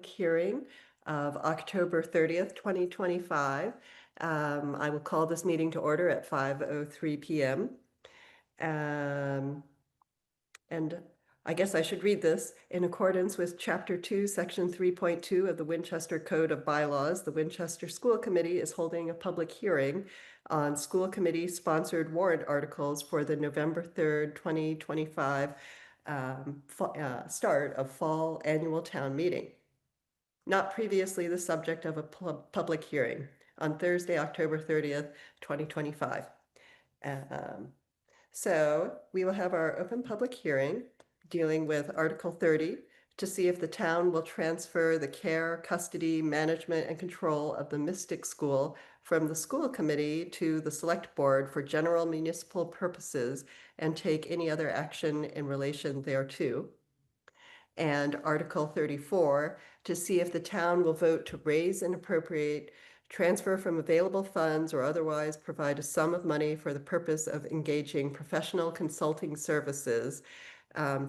hearing of October 30th, 2025. I will call this meeting to order at 5:03 p.m. And I guess I should read this. In accordance with Chapter 2, Section 3.2 of the Winchester Code of Bylaws, the Winchester School Committee is holding a public hearing on school committee-sponsored warrant articles for the November 3rd, 2025 start of fall annual town meeting. Not previously the subject of a public hearing on Thursday, October 30th, 2025. So we will have our open public hearing dealing with Article 30 to see if the town will transfer the care, custody, management, and control of the Mystic School from the school committee to the select board for general municipal purposes and take any other action in relation thereto. And Article 34 to see if the town will vote to raise and appropriate, transfer from available funds, or otherwise provide a sum of money for the purpose of engaging professional consulting services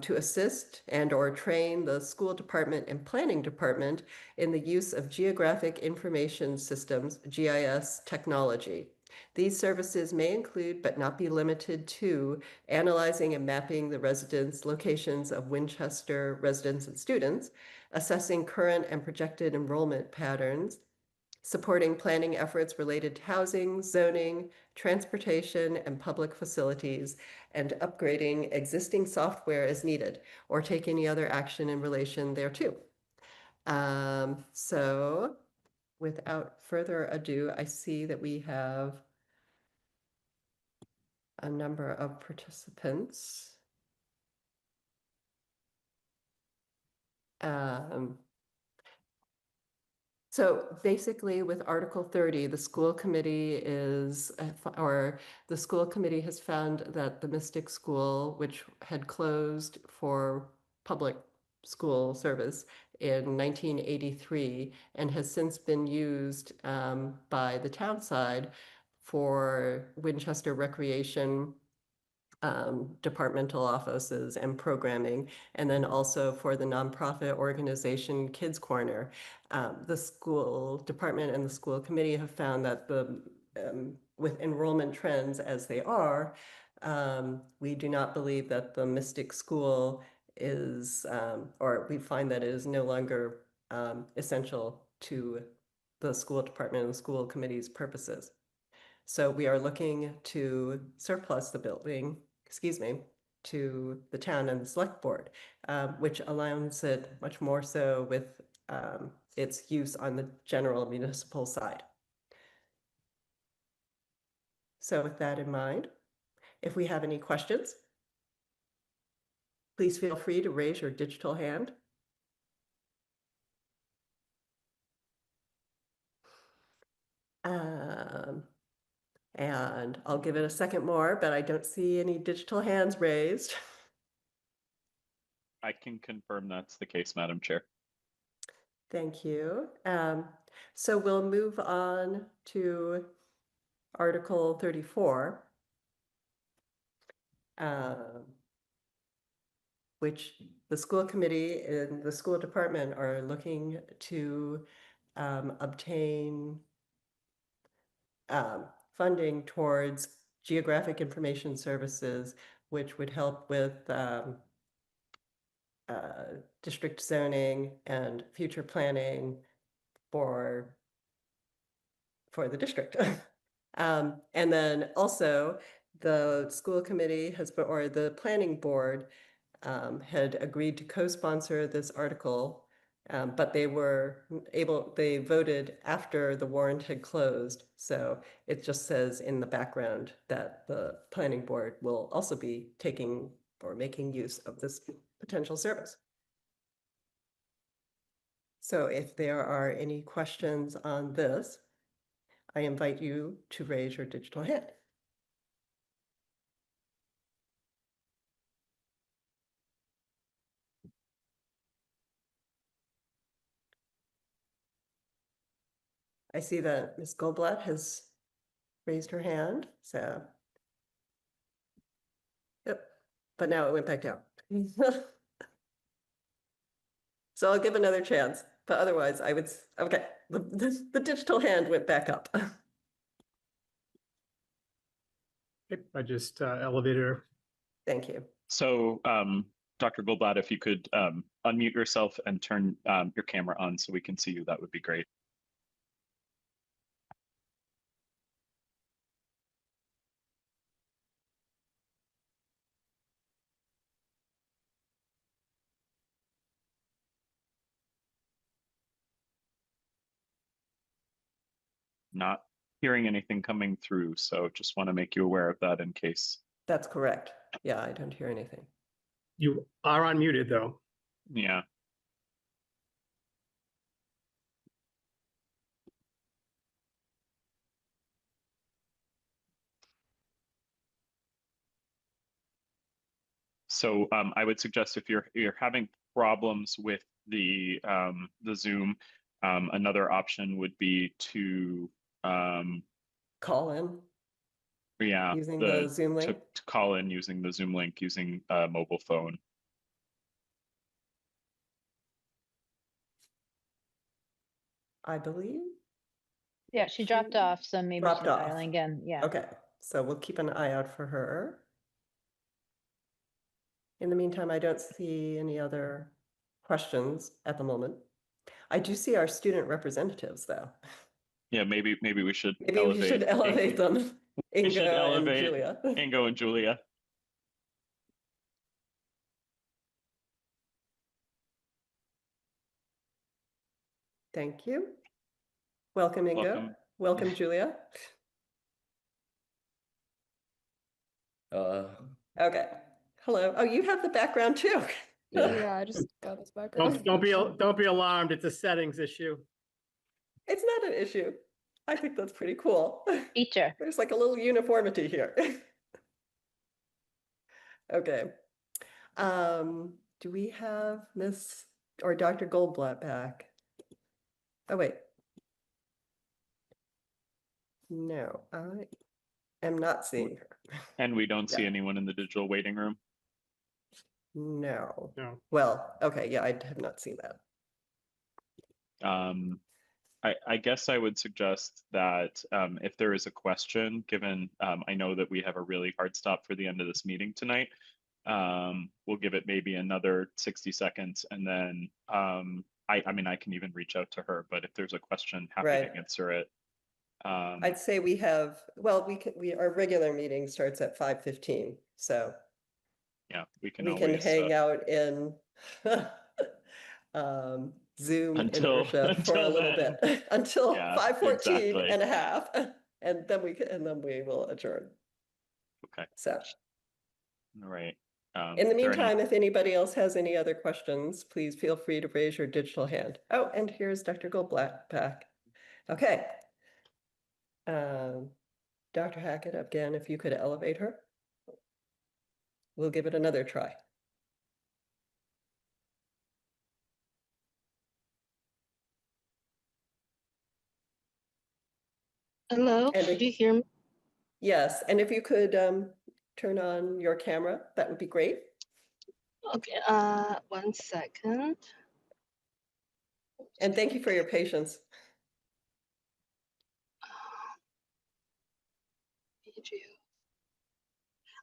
to assist and or train the school department and planning department in the use of geographic information systems, GIS technology. These services may include, but not be limited to, analyzing and mapping the residence locations of Winchester residents and students, assessing current and projected enrollment patterns, supporting planning efforts related to housing, zoning, transportation, and public facilities, and upgrading existing software as needed, or take any other action in relation thereto. So without further ado, I see that we have a number of participants. So basically with Article 30, the school committee is, or the school committee has found that the Mystic School, which had closed for public school service in 1983 and has since been used by the town side for Winchester recreation departmental offices and programming, and then also for the nonprofit organization Kids Corner. The school department and the school committee have found that with enrollment trends as they are, we do not believe that the Mystic School is, or we find that it is no longer essential to the school department and the school committee's purposes. So we are looking to surplus the building, to the town and the select board, which aligns it much more so with its use on the general municipal side. So with that in mind, if we have any questions, please feel free to raise your digital hand. And I'll give it a second more, but I don't see any digital hands raised. I can confirm that's the case, Madam Chair. Thank you. So we'll move on to Article 34, which the school committee and the school department are looking to obtain funding towards geographic information services, which would help with district zoning and future planning for the district. And then also the school committee has, or the planning board had agreed to co-sponsor this article, but they voted after the warrant had closed. So it just says in the background that the planning board will also be taking or making use of this potential service. So if there are any questions on this, I invite you to raise your digital hand. I see that Ms. Goldblatt has raised her hand, so. Yep, but now it went back down. So I'll give another chance. But otherwise, I would, okay, the digital hand went back up. I just elevated her. Thank you. So, Dr. Goldblatt, if you could unmute yourself and turn your camera on so we can see you, that would be great. Not hearing anything coming through, so just want to make you aware of that in case. That's correct. Yeah, I don't hear anything. You are unmuted though. Yeah. So I would suggest if you're having problems with the Zoom, another option would be to Call in yeah, using the Zoom link. to call in using the Zoom link using a mobile phone. I believe. Yeah, she dropped off, so maybe Dropped she's off. dialing again. Yeah. Okay, so we'll keep an eye out for her. In the meantime, I don't see any other questions at the moment. I do see our student representatives, though. Yeah, maybe we should Maybe we should elevate them. We should Ingo and elevate Julia. Ingo and Julia. Thank you. Welcome, Ingo. Welcome. Welcome, Julia. Okay. Hello. Oh, you have the background too. Yeah, I just got this background. Don't be alarmed. It's a settings issue. It's not an issue. I think that's pretty cool. Feature. There's like a little uniformity here. Okay. Do we have Miss or Dr. Goldblatt back? Oh, wait. No, I am not seeing her. And we don't see Yeah. anyone in the digital waiting room. No. No. Well, okay, yeah, I have not seen that. I guess I would suggest that if there is a question, given I know that we have a really hard stop for the end of this meeting tonight, we'll give it maybe another 60 seconds and then I mean, I can even reach out to her, but if there's a question, happy Right. to answer it. I'd say we have, well, our regular meeting starts at 5:15, so Yeah, we can we can always hang out in Zoom Until- inertia for a until little then. bit until Yeah, 5:14 exactly. and a half, and then we will adjourn. Okay. So All right. in the is there any- meantime, if anybody else has any other questions, please feel free to raise your digital hand. Oh, and here's Dr. Goldblatt back. Okay. Dr. Hackett, again, if you could elevate her. We'll give it another try. Hello, And do you hear me? Yes, and if you could turn on your camera, that would be great. Okay, 1 second. And thank you for your patience.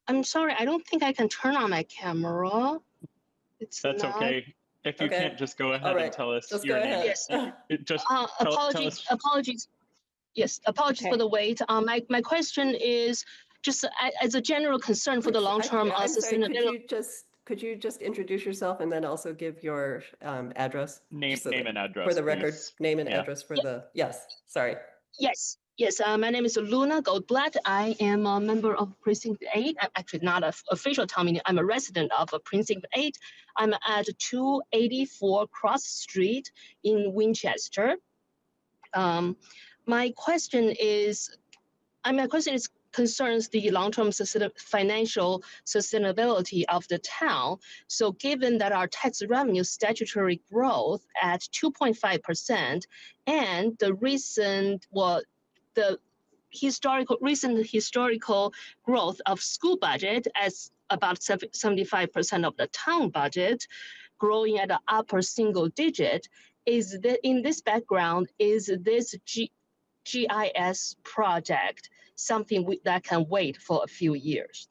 I'm sorry, I don't think I can turn on my camera. That's not... okay. If you Okay. can't, just go ahead All right. and tell us Just your go name. ahead. Yes. Just tell apologies. us. Apologies. Yes, apologies Okay. for the wait. My question is just as a general concern for the long-term I'm sorry, sustainability. could you just introduce yourself and then also give your address? Name just so name that- and address For the record, please. name and Yeah. address for the, yes, sorry. Yes, my name is Luna Goldblatt. I am a member of Precinct 8. I'm actually not an official town meeting. I'm a resident of Precinct 8. I'm at 284 Cross Street in Winchester. My question concerns the long-term financial sustainability of the town. So given that our tax revenue statutory growth at 2.5% and the recent historical growth of school budget as about 75% of the town budget, growing at an upper single digit, is that in this background, is this GIS project something that can wait for a few years?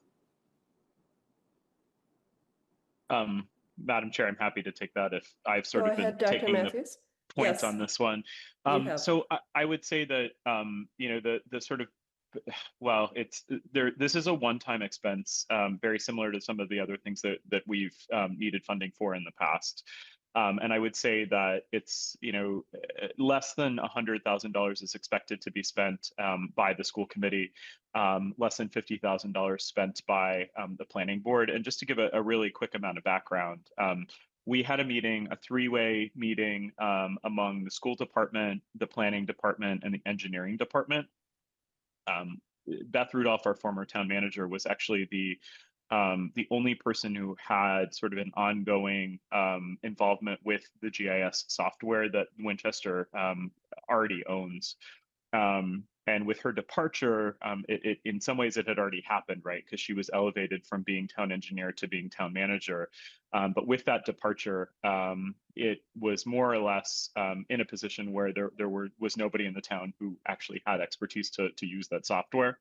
Madam Chair, I'm happy to take that if I've Go sort of been ahead, Dr. taking the Matthews. points Yes, on this one. you have. So I would say that you know, the sort of, well, it's there. This is a one-time expense, very similar to some of the other things that we've needed funding for in the past. And I would say that it's, you know, less than $100,000 is expected to be spent by the school committee, less than $50,000 spent by the planning board. And just to give a really quick amount of background, we had a meeting, a three-way meeting among the school department, the planning department, and the engineering department. Beth Rudolph, our former town manager, was actually the only person who had sort of an ongoing involvement with the GIS software that Winchester already owns. And with her departure, it in some ways it had already happened, right? Because she was elevated from being town engineer to being town manager. But with that departure, it was more or less in a position where there was nobody in the town who actually had expertise to use that software.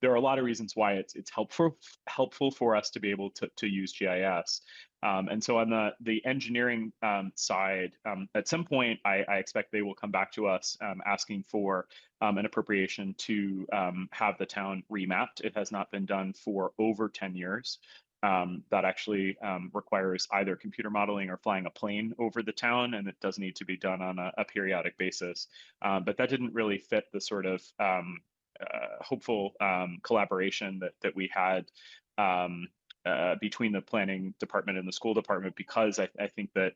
There are a lot of reasons why it's helpful for us to be able to use GIS. And so on the engineering side, at some point, I expect they will come back to us asking for an appropriation to have the town remapped. It has not been done for over 10 years. That actually requires either computer modeling or flying a plane over the town, and it does need to be done on a periodic basis. But that didn't really fit the sort of hopeful collaboration that we had between the planning department and the school department, because I think that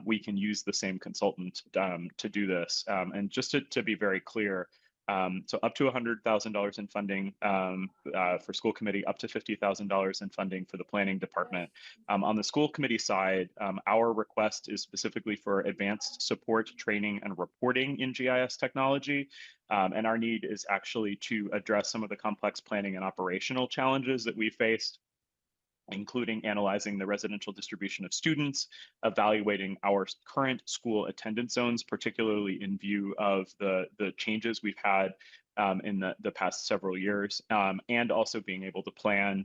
we can use the same consultant to do this. And just to be very clear, so up to $100,000 in funding for school committee, up to $50,000 in funding for the planning department. On the school committee side, our request is specifically for advanced support, training, and reporting in GIS technology. And our need is actually to address some of the complex planning and operational challenges that we faced, including analyzing the residential distribution of students, evaluating our current school attendance zones, particularly in view of the changes we've had in the past several years, and also being able to plan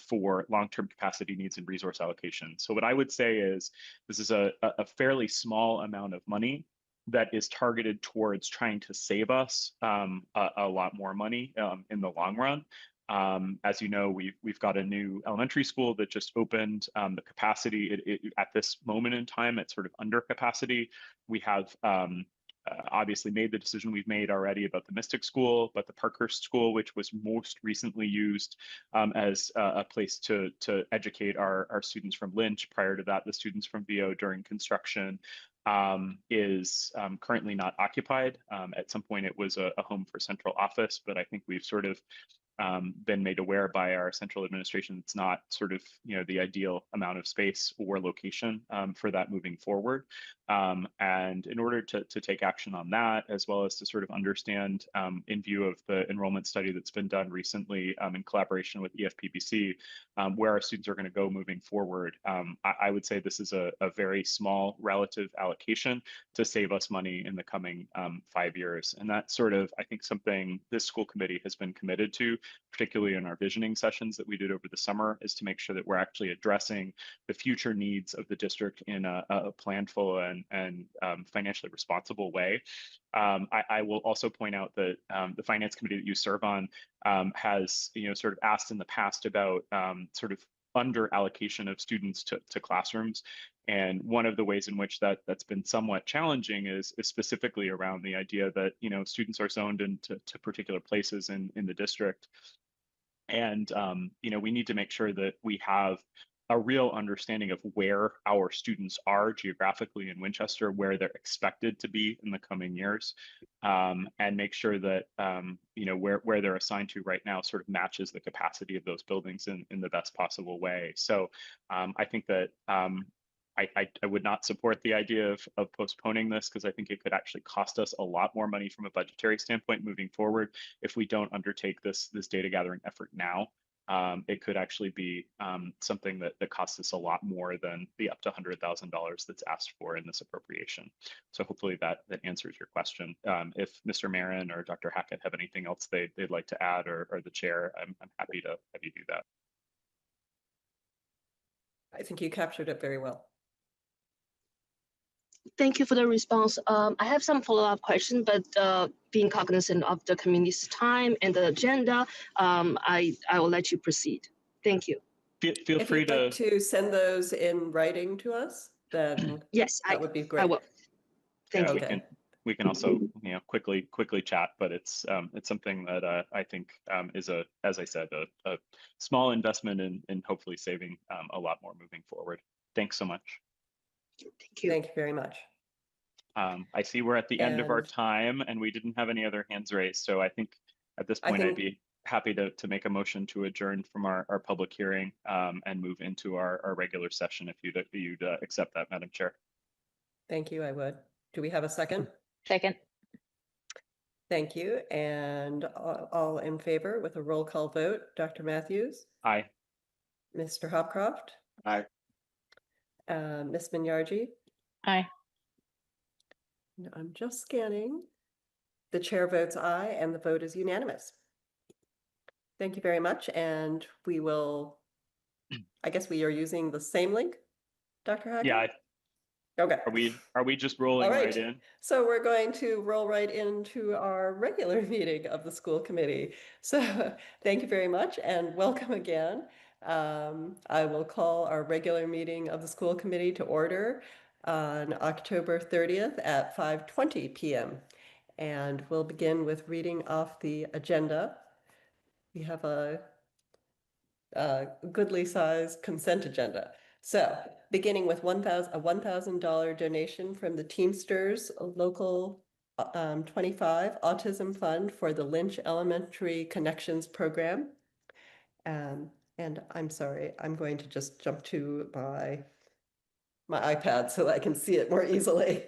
for long-term capacity needs and resource allocation. So what I would say is this is a fairly small amount of money that is targeted towards trying to save us a lot more money in the long run. As you know, we've got a new elementary school that just opened. The capacity at this moment in time, it's sort of under capacity. We have obviously made the decision we've made already about the Mystic School, but the Parkhurst School, which was most recently used as a place to educate our students from Lynch. Prior to that, the students from VO during construction, is currently not occupied. At some point, it was a home for central office, but I think we've sort of been made aware by our central administration it's not sort of, you know, the ideal amount of space or location for that moving forward. And in order to take action on that, as well as to sort of understand in view of the enrollment study that's been done recently in collaboration with EFPBC, where our students are going to go moving forward, I would say this is a very small relative allocation to save us money in the coming 5 years. And that's sort of, I think, something this school committee has been committed to, particularly in our visioning sessions that we did over the summer, is to make sure that we're actually addressing the future needs of the district in a planful and financially responsible way. I will also point out that the finance committee that you serve on has, you know, sort of asked in the past about sort of under allocation of students to classrooms. And one of the ways in which that's been somewhat challenging is specifically around the idea that, you know, students are zoned into particular places in the district. And, you know, we need to make sure that we have a real understanding of where our students are geographically in Winchester, where they're expected to be in the coming years, and make sure that, you know, where they're assigned to right now sort of matches the capacity of those buildings in the best possible way. So I think that I would not support the idea of postponing this, because I think it could actually cost us a lot more money from a budgetary standpoint moving forward if we don't undertake this data gathering effort now. it could actually be something that costs us a lot more than the up to $100,000 that's asked for in this appropriation. So hopefully that answers your question. If Mr. Marin or Dr. Hackett have anything else they'd like to add, or the chair, I'm happy to have you do that. I think you captured it very well. Thank you for the response. I have some follow-up questions, but being cognizant of the community's time and the agenda, I will let you proceed. Thank you. Feel If free you'd to. like to send those in writing to us, then Yes, that would be great. I will. Thank Yeah, you. we can also quickly chat, but it's something that I think is as I said, a small investment in hopefully saving a lot more moving forward. Thanks so much. Thank you. Thank you very much. I see we're at the end of our And- time, and we didn't have any other hands raised. So I think at this I point, I'd think- be happy to make a motion to adjourn from our public hearing and move into our regular session if you'd accept that, Madam Chair. Thank you, I would. Do we have a second? Second. Thank you. And all in favor with a roll call vote, Dr. Matthews, Aye. Mr. Hopcroft, Aye. Ms. Minyarji. Aye. No, I'm just scanning. The chair votes aye, and the vote is unanimous. Thank you very much, and we will, I guess we are using the same link, Dr. Hackett? Yeah. Okay. Are we just rolling All right right. in? So we're going to roll right into our regular meeting of the school committee. So thank you very much and welcome again. I will call our regular meeting of the school committee to order on October 30th at 5:20 p.m. And we'll begin with reading off the agenda. We have a goodly sized consent agenda. So beginning with a $1,000 donation from the Teamsters Local 25 Autism Fund for the Lynch Elementary Connections Program. And I'm sorry, I'm going to just jump to my iPad so I can see it more easily.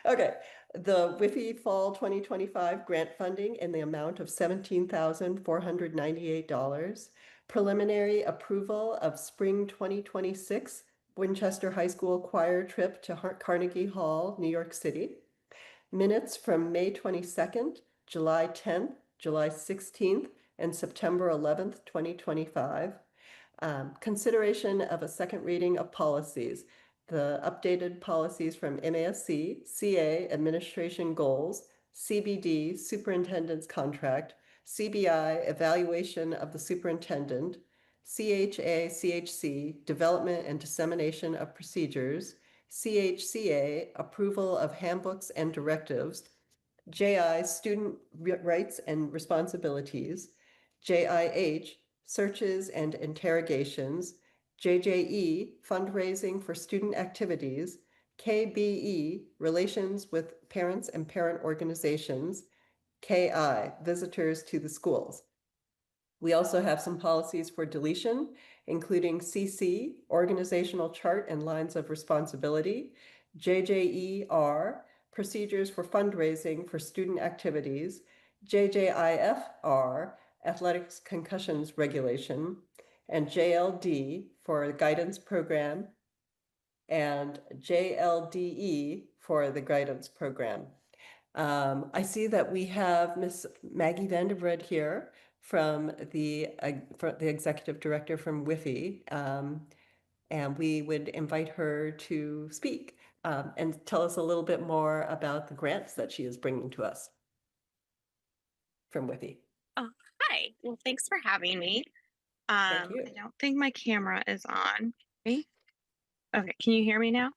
Okay, the WIFI Fall 2025 grant funding in the amount of $17,498. Preliminary approval of Spring 2026 Winchester High School choir trip to Carnegie Hall, New York City. Minutes from May 22nd, July 10th, July 16th, and September 11th, 2025. Consideration of a second reading of policies. The updated policies from MASC, CA Administration Goals, CBD Superintendent's Contract, CBI Evaluation of the Superintendent, CHA CHC Development and Dissemination of Procedures, CHCA Approval of Handbooks and Directives, JI Student Rights and Responsibilities, JIH Searches and Interrogations, JJE Fundraising for Student Activities, KBE Relations with Parents and Parent Organizations, KI Visitors to the Schools. We also have some policies for deletion, including CC Organizational Chart and Lines of Responsibility, JJER Procedures for Fundraising for Student Activities, JJIFR Athletics Concussions Regulation, and JLD for Guidance Program, and JLDE for the Guidance Program. I see that we have Miss Maggie Vanderbred here from the executive director from WIFI, and we would invite her to speak and tell us a little bit more about the grants that she is bringing to us from WIFI. Oh, hi. Well, thanks for having me. you. I don't think my camera is on. Okay. Okay, can you hear me now?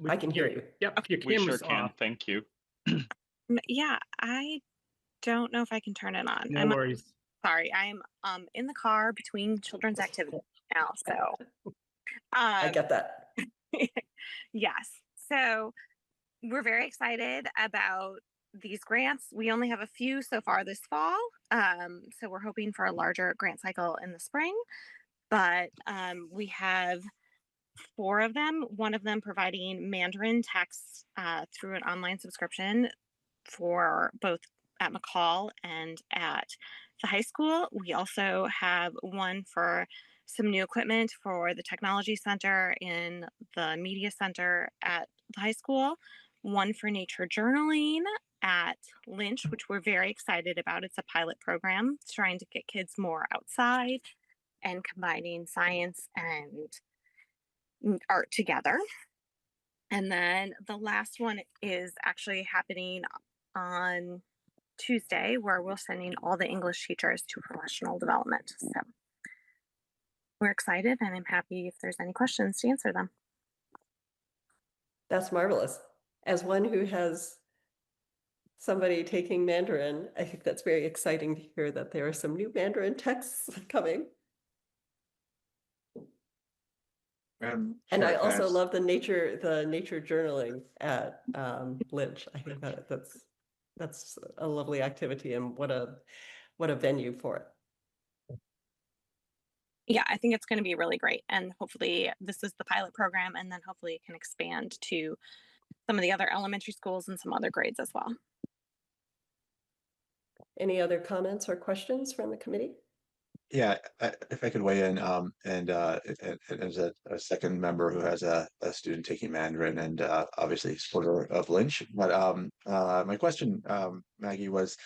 I can hear you. Yep, your We sure camera's can. off. Thank you. Yeah, I don't know if I can turn it on. No worries. Sorry, I am in the car between children's activities now, so I get that. yes. So we're very excited about these grants. We only have a few so far this fall. So we're hoping for a larger grant cycle in the spring, but we have 4 of them, one of them providing Mandarin text through an online subscription for both at McCall and at the high school. We also have one for some new equipment for the technology center in the media center at the high school, one for nature journaling at Lynch, which we're very excited about. It's a pilot program trying to get kids more outside and combining science and art together. And then the last one is actually happening on Tuesday, where we're sending all the English teachers to professional development. So we're excited, and I'm happy if there's any questions to answer them. That's marvelous. As one who has somebody taking Mandarin, I think that's very exciting to hear that there are some new Mandarin texts coming. And I also love the nature journaling at Lynch. I think that's a lovely activity, and what a venue for it. Yeah, I think it's going to be really great. And hopefully this is the pilot program, and then hopefully it can expand to some of the other elementary schools and some other grades as well. Any other comments or questions from the committee? Yeah, if I could weigh in, and as a second member who has a student taking Mandarin, and obviously supporter of Lynch. But my question, Maggie, was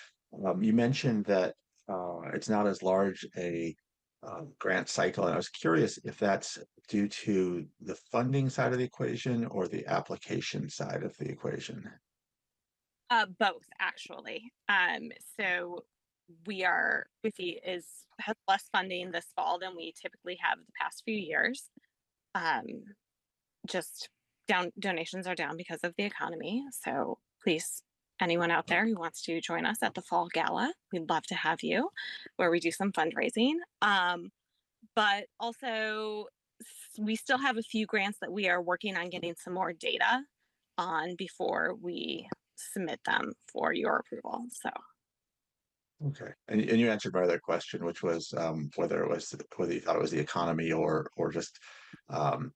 you mentioned that it's not as large a grant cycle, and I was curious if that's due to the funding side of the equation or the application side of the equation. Both, actually. So WIFI has less funding this fall than we typically have the past few years. Just donations are down because of the economy. So please, anyone out there who wants to join us at the fall gala, we'd love to have you, where we do some fundraising. But also, we still have a few grants that we are working on getting some more data on before we submit them for your approval. So Okay, and you answered my other question, which was whether you thought it was the economy or just the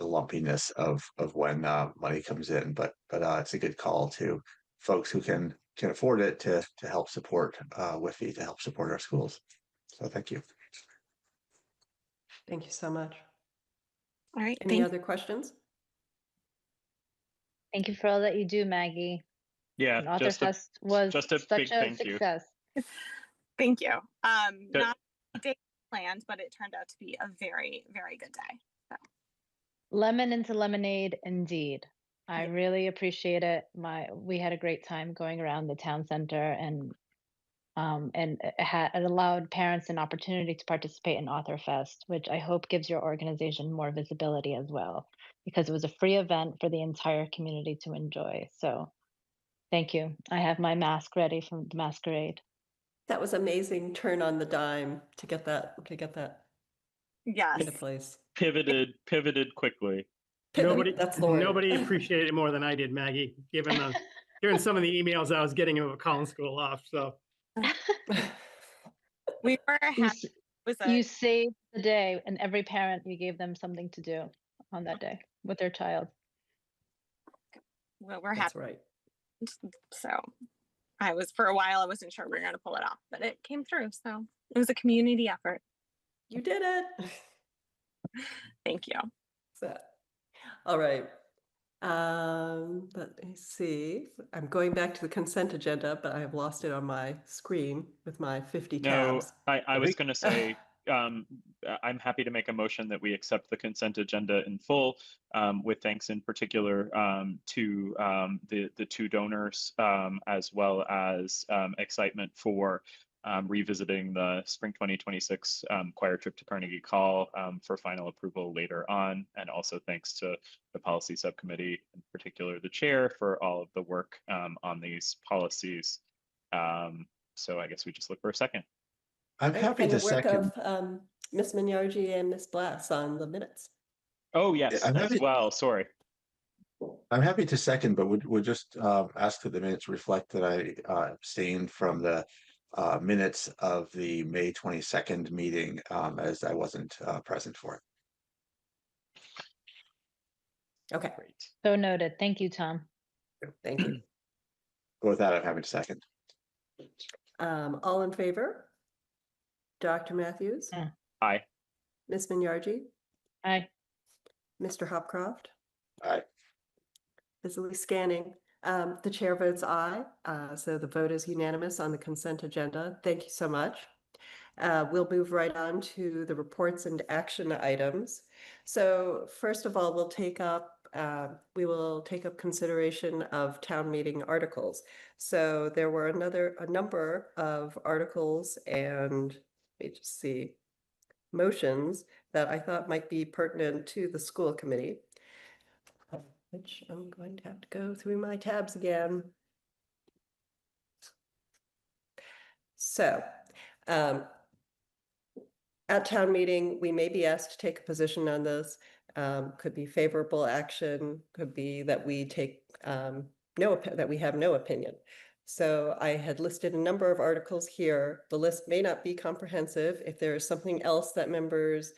lumpiness of when money comes in. But it's a good call to folks who can afford it to help support WIFI, to help support our schools. So thank you. Thank you so much. all right, Any other questions? Thank you for all that you do, Maggie. Yeah, And Authorfest was just a such big a thank you. success. Thank you. Not a day planned, but it turned out to be a very, very good day. So. Lemon into lemonade, indeed. I Yeah. really appreciate it. We had a great time going around the town center, and it allowed parents an opportunity to participate in Authorfest, which I hope gives your organization more visibility as well, because it was a free event for the entire community to enjoy. So thank you. I have my mask ready from the masquerade. That was amazing turn on the dime to get that Yes. into place. Pivoted quickly. That's the word. Nobody appreciated it more than I did, Maggie, given some of the emails I was getting about calling school off. So We were happy. You saved the day, and every parent, you gave them something to do on that day with their child. Well, we're That's happy. right. So for a while, I wasn't sure we were going to pull it off, but it came through. So it was a community effort. You did it. Thank you. So, all right. Let me see. I'm going back to the consent agenda, but I have lost it on my screen with my 50 tabs. I was going to say, I'm happy to make a motion that we accept the consent agenda in full, with thanks in particular to the two donors, as well as excitement for revisiting the spring 2026 choir trip to Carnegie Call for final approval later on. And also thanks to the policy subcommittee, in particular the chair, for all of the work on these policies. So I guess we just look for a second. I'm happy to second. of Ms. Minyarji and Ms. Blass on the minutes. Oh, yes, I'm as well. Sorry. I'm happy to second, but would just ask that the minutes reflect that I abstained from the minutes of the May 22nd meeting, as I wasn't present for it. Okay, Great. So noted. Thank you, Tom. thank you. With that, I'm happy to second. All in favor? Dr. Matthews, Aye. Ms. Minyarji, Aye. Mr. Hopcroft, Aye. busily scanning. The chair votes aye, so the vote is unanimous on the consent agenda. Thank you so much. We'll move right on to the reports and action items. So first of all, we will take up consideration of town meeting articles. So there were a number of articles and let me just see, motions that I thought might be pertinent to the school committee, which I'm going to have to go through my tabs again. So, at town meeting, we may be asked to take a position on this. Could be favorable action, could be that we take that we have no opinion. So I had listed a number of articles here. The list may not be comprehensive. If there is something else that members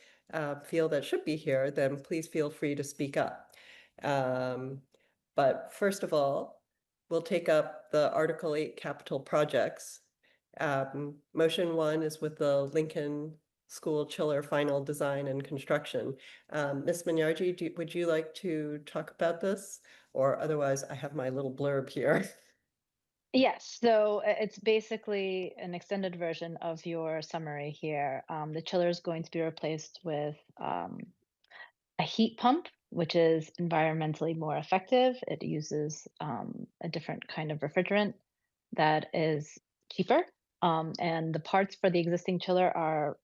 feel that should be here, then please feel free to speak up. But first of all, we'll take up the Article 8 capital projects. Motion 1 is with the Lincoln School chiller final design and construction. Ms. Minyarji, would you like to talk about this? Or otherwise, I have my little blurb here. Yes, so it's basically an extended version of your summary here. The chiller is going to be replaced with a heat pump, which is environmentally more effective. It uses a different kind of refrigerant that is cheaper. And the parts for the existing chiller are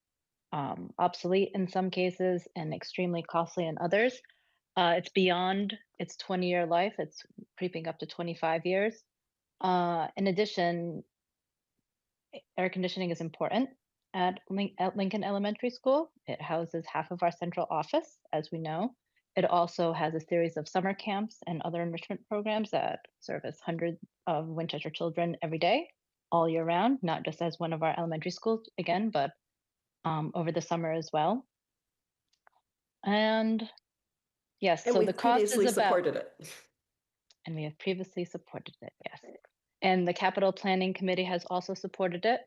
obsolete in some cases and extremely costly in others. It's beyond its 20-year life, it's creeping up to 25 years. In addition, air conditioning is important at Lincoln Elementary School. It houses half of our central office, as we know. It also has a series of summer camps and other enrichment programs that service hundreds of Winchester children every day, all year round, not just as one of our elementary schools, again, but over the summer as well. And yes, And so we the cost previously is about, supported it. and we have previously supported it, yes. And the capital planning committee has also supported it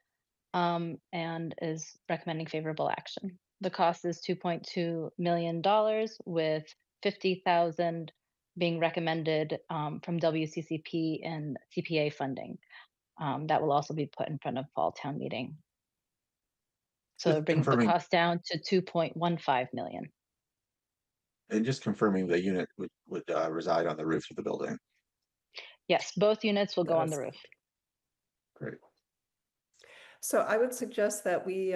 and is recommending favorable action. The cost is $2.2 million with 50,000 being recommended from WCCP and CPA funding. That will also be put in front of fall town meeting. So Just it brings the confirming, cost down to 2.15 million. and just confirming the unit would reside on the roof of the building. Yes, both units will go on Yes. the roof. Great. So I would suggest that we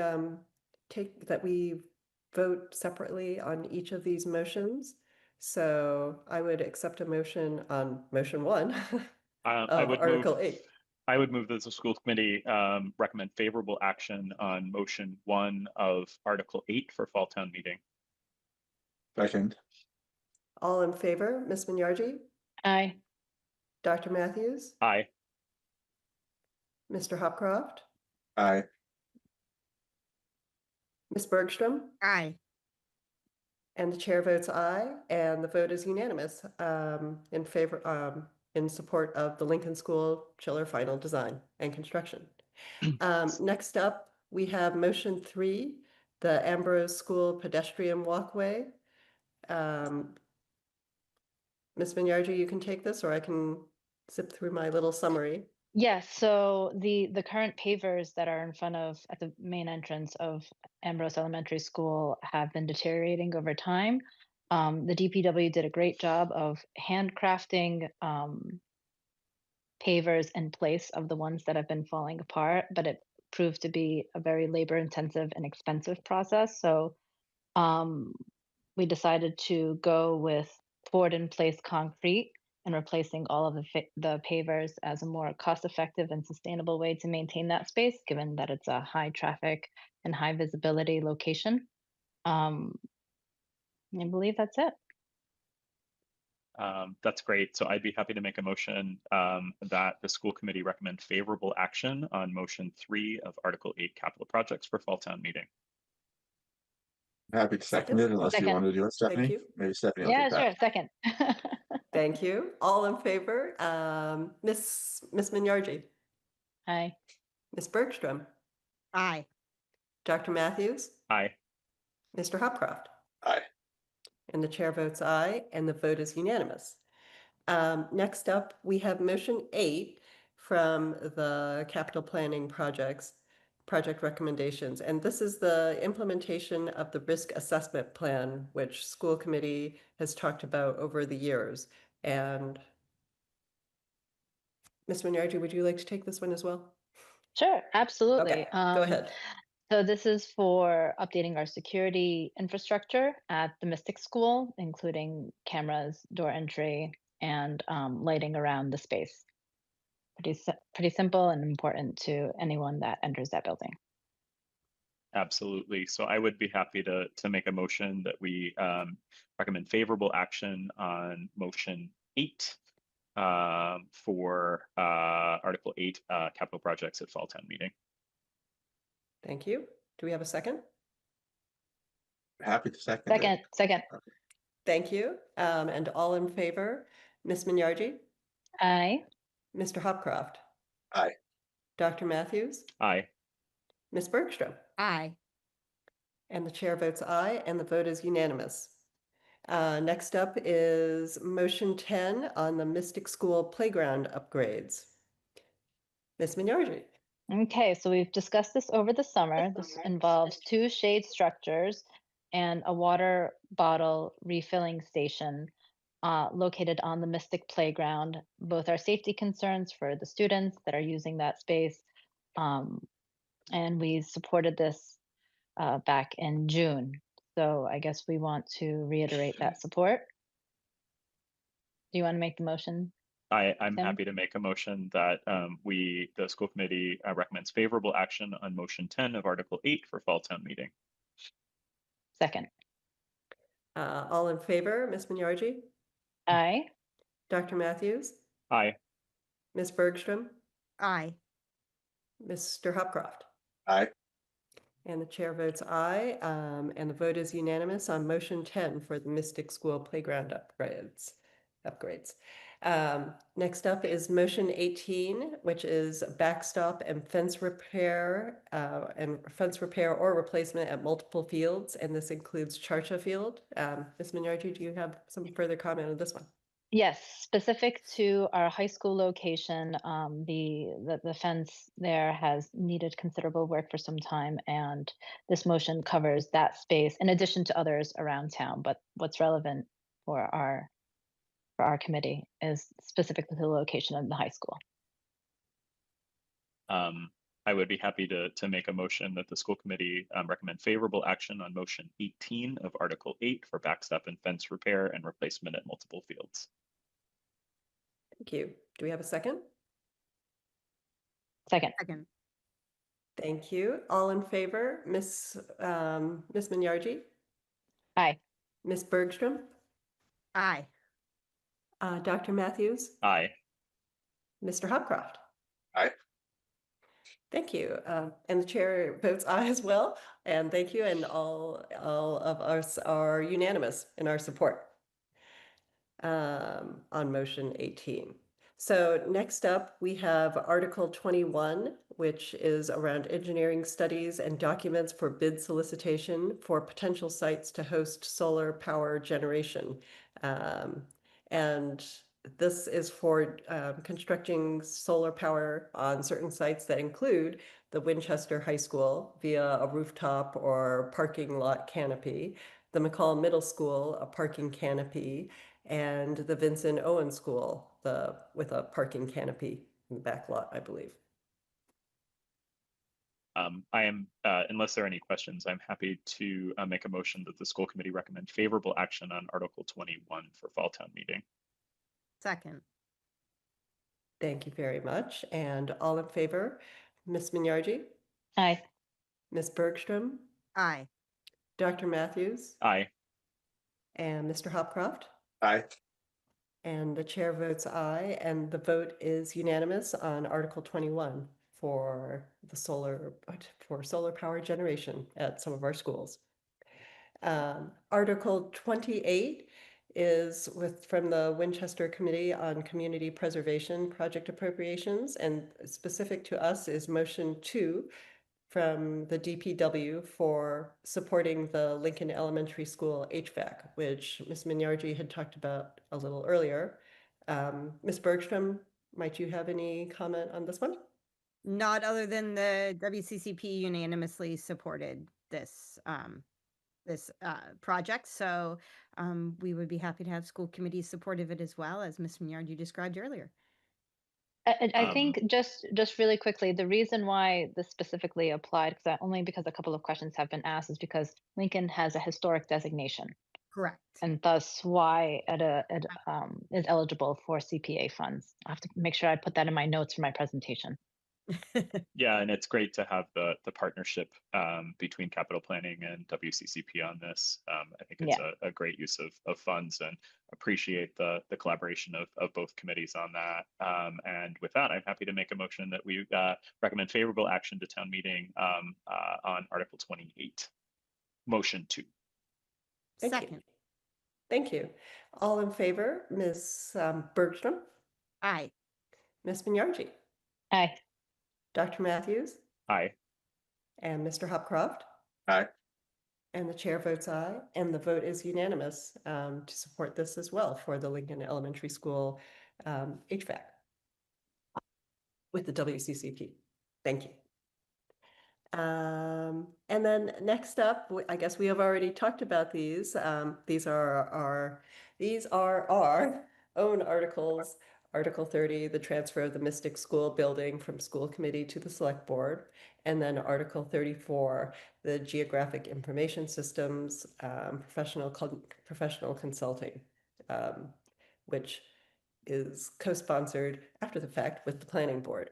vote separately on each of these motions. So I would accept a motion on motion 1 of Article 8. I would move that the school committee recommend favorable action on motion 1 of Article 8 for fall town meeting. Second. All in favor, Ms. Minyarji, Aye. Dr. Matthews, Aye. Mr. Hopcroft, Aye. Ms. Bergstrom, Aye. and the chair votes aye, and the vote is unanimous in favor, in support of the Lincoln School chiller final design and construction. Next up, we have motion 3, the Ambrose School pedestrian walkway. Ms. Minyarji, you can take this, or I can zip through my little summary. Yes, so the current pavers that are in front of at the main entrance of Ambrose Elementary School have been deteriorating over time. The DPW did a great job of handcrafting pavers in place of the ones that have been falling apart, but it proved to be a very labor intensive and expensive process. So we decided to go with poured in place concrete and replacing all of the pavers as a more cost effective and sustainable way to maintain that space, given that it's a high traffic and high visibility location. I believe that's it. That's great. So I'd be happy to make a motion that the school committee recommend favorable action on motion 3 of Article 8 capital projects for fall town meeting. Happy to second it unless you want to do it, Stephanie. Thank you. Maybe Stephanie will Yeah, take that. sure. Second. Thank you. All in favor? Ms. Minyarji, Aye. Ms. Bergstrom, Aye. Dr. Matthews, Aye. Mr. Hopcroft. Aye. And the chair votes aye, and the vote is unanimous. Next up, we have motion 8 from the capital planning project recommendations. And this is the implementation of the risk assessment plan, which school committee has talked about over the years. And Ms. Minyarji, would you like to take this one as well? Sure, absolutely. Okay, go ahead. So this is for updating our security infrastructure at the Mystic School, including cameras, door entry, and lighting around the space. Pretty simple and important to anyone that enters that building. Absolutely. So I would be happy to make a motion that we recommend favorable action on motion 8 for Article 8 capital projects at Fall Town Meeting. Thank you. Do we have a second? Happy to second it. Second. Thank you. And all in favor, Ms. Minyarji, Aye. Mr. Hopcroft. Aye. Dr. Matthews, Aye. Ms. Bergstrom. Aye. And the chair votes aye, and the vote is unanimous. Next up is motion 10 on the Mystic School playground upgrades. Ms. Minyarji. Okay, so we've discussed this over the summer. This involves 2 shade structures and a water bottle refilling station located on the Mystic Playground. Both are safety concerns for the students that are using that space. And we supported this back in June. So I guess we want to reiterate that support. Do you want to make the motion? I'm Tim? happy to make a motion that the school committee recommends favorable action on motion 10 of Article 8 for Fall Town Meeting. Second. All in favor, Ms. Minyarji, Aye. Dr. Matthews, Aye. Ms. Bergstrom, Aye. Mr. Hopcroft. Aye. And the chair votes aye, and the vote is unanimous on motion 10 for the Mystic School playground upgrades. Next up is motion 18, which is backstop and fence repair or replacement at multiple fields, and this includes Charcha Field. Ms. Minyarji, do you have some further comment on this one? Yes, specific to our high school location, the fence there has needed considerable work for some time, and this motion covers that space in addition to others around town. But what's relevant for our committee is specifically the location of the high school. I would be happy to make a motion that the school committee recommend favorable action on motion 18 of Article 8 for backstop and fence repair and replacement at multiple fields. Thank you. Do we have a second? Second. Second. Thank you. All in favor, Ms. Minyarji, Aye. Ms. Bergstrom, Aye. Dr. Matthews, Aye. Mr. Hopcroft. Aye. Thank you. And the chair votes aye as well. And thank you. And all of us are unanimous in our support on motion 18. So next up, we have Article 21, which is around engineering studies and documents for bid solicitation for potential sites to host solar power generation. And this is for constructing solar power on certain sites that include the Winchester High School via a rooftop or parking lot canopy, the McCall Middle School, a parking canopy, and the Vincent Owen School, with a parking canopy in the back lot, I believe. I am, unless there are any questions, I'm happy to make a motion that the school committee recommend favorable action on Article 21 for Fall Town Meeting. Second. Thank you very much. And all in favor, Ms. Minyarji, Aye. Ms. Bergstrom, Aye. Dr. Matthews, Aye. and Mr. Hopcroft. Aye. And the chair votes aye, and the vote is unanimous on Article 21 for the solar power generation at some of our schools. Article 28 is from the Winchester Committee on Community Preservation Project Appropriations, and specific to us is motion 2 from the DPW for supporting the Lincoln Elementary School HVAC, which Ms. Minyarji had talked about a little earlier. Ms. Bergstrom, might you have any comment on this one? Not other than the WCCP unanimously supported this project. So we would be happy to have school committees supportive of it as well, as Ms. Minyard, you described earlier. I think just really quickly, the reason why this specifically applied, only because a couple of questions have been asked, is because Lincoln has a historic designation, Correct. and thus why it is eligible for CPA funds. I have to make sure I put that in my notes for my presentation. Yeah, and it's great to have the partnership between capital planning and WCCP on this. I think it's a great use of funds, and appreciate the collaboration of both committees on that. And with that, I'm happy to make a motion that we recommend favorable action to town meeting on Article 28. Motion 2. Second. Thank you. All in favor, Ms. Bergstrom, Aye. Ms. Minyarji, Aye. Dr. Matthews, Aye. and Mr. Hopcroft. Aye. And the chair votes aye, and the vote is unanimous to support this as well for the Lincoln Elementary School HVAC with the WCCP. Thank you. And then next up, I guess we have already talked about these. These are our own articles. Article 30, the transfer of the Mystic School building from school committee to the select board. And then Article 34, the geographic information systems, professional consulting, which is co-sponsored after the fact with the planning board.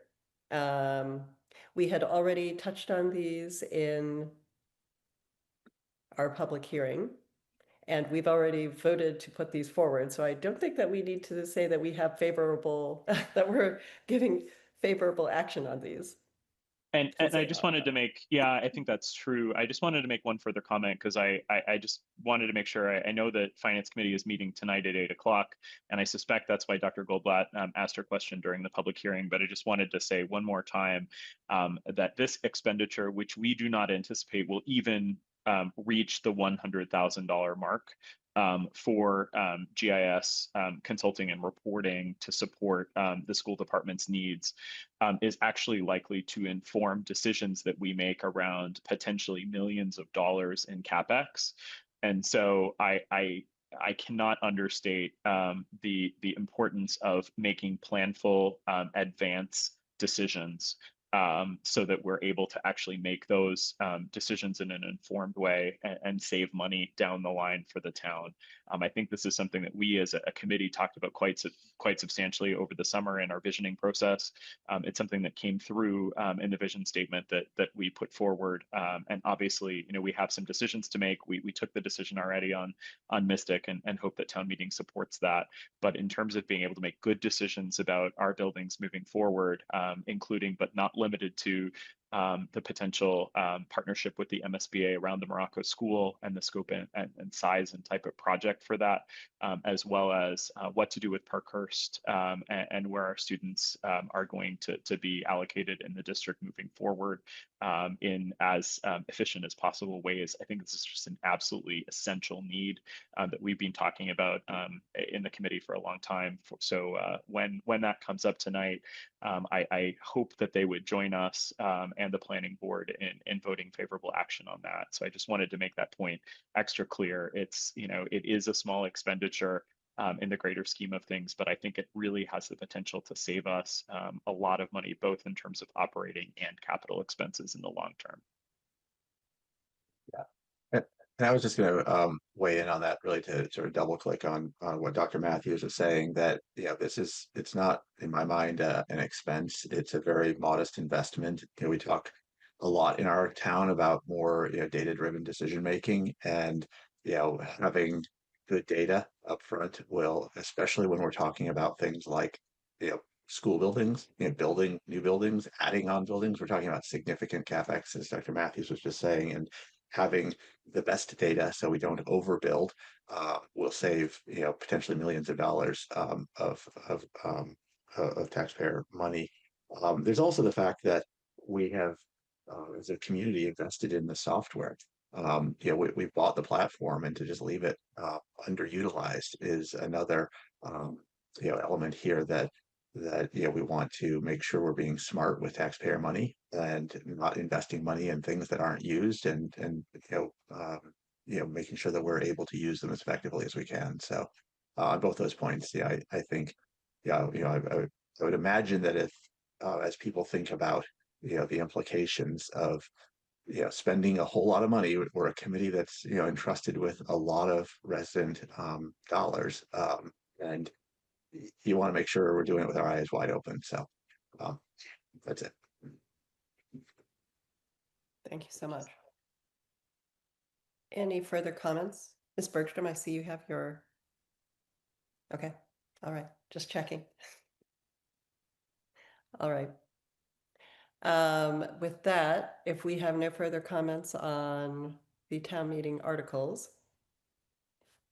We had already touched on these in our public hearing, and we've already voted to put these forward. So I don't think that we need to say that we have favorable, that we're giving favorable action on these. And I just wanted to make, I think that's true. I just wanted to make one further comment, because I just wanted to make sure, I know that Finance Committee is meeting tonight at 8 o'clock, and I suspect that's why Dr. Goldblatt asked her question during the public hearing, but I just wanted to say one more time that this expenditure, which we do not anticipate will even reach the $100,000 mark, for GIS consulting and reporting to support the school department's needs, is actually likely to inform decisions that we make around potentially millions of dollars in CapEx. And so I cannot understate the importance of making planful advance decisions, so that we're able to actually make those decisions in an informed way and save money down the line for the town. I think this is something that we as a committee talked about quite substantially over the summer in our visioning process. It's something that came through in the vision statement that we put forward. And obviously, we have some decisions to make. We took the decision already on Mystic, and hope that town meeting supports that. But in terms of being able to make good decisions about our buildings moving forward, including but not limited to the potential partnership with the MSBA around the Morocco School and the scope and size and type of project for that, as well as what to do with Parkhurst and where our students are going to be allocated in the district moving forward in as efficient as possible ways. I think this is just an absolutely essential need that we've been talking about in the committee for a long time. So when that comes up tonight, I hope that they would join us and the planning board in voting favorable action on that. So I just wanted to make that point extra clear. It's, it is a small expenditure in the greater scheme of things, but I think it really has the potential to save us a lot of money, both in terms of operating and capital expenses in the long term. And I was just going to weigh in on that, really, to sort of double click on what Dr. Matthews was saying, that it's not, in my mind, an expense. It's a very modest investment. We talk a lot in our town about more data-driven decision making, and having good data up front will, especially when we're talking about things like school buildings, building new buildings, adding on buildings. We're talking about significant CapEx, as Dr. Matthews was just saying, and having the best data so we don't overbuild will save, potentially millions of dollars of taxpayer money. There's also the fact that we have, as a community, invested in the software. We bought the platform, and to just leave it underutilized is another element here that we want to make sure we're being smart with taxpayer money and not investing money in things that aren't used, and making sure that we're able to use them as effectively as we can. So on both those points, I think, I would imagine that if as people think about the implications of spending a whole lot of money, we're a committee that's entrusted with a lot of resident dollars, and you want to make sure we're doing it with our eyes wide open. So that's it. Thank you so much. Any further comments? Ms. Bergstrom, I see you have your... Okay, all right, just checking. All right. With that, if we have no further comments on the town meeting articles,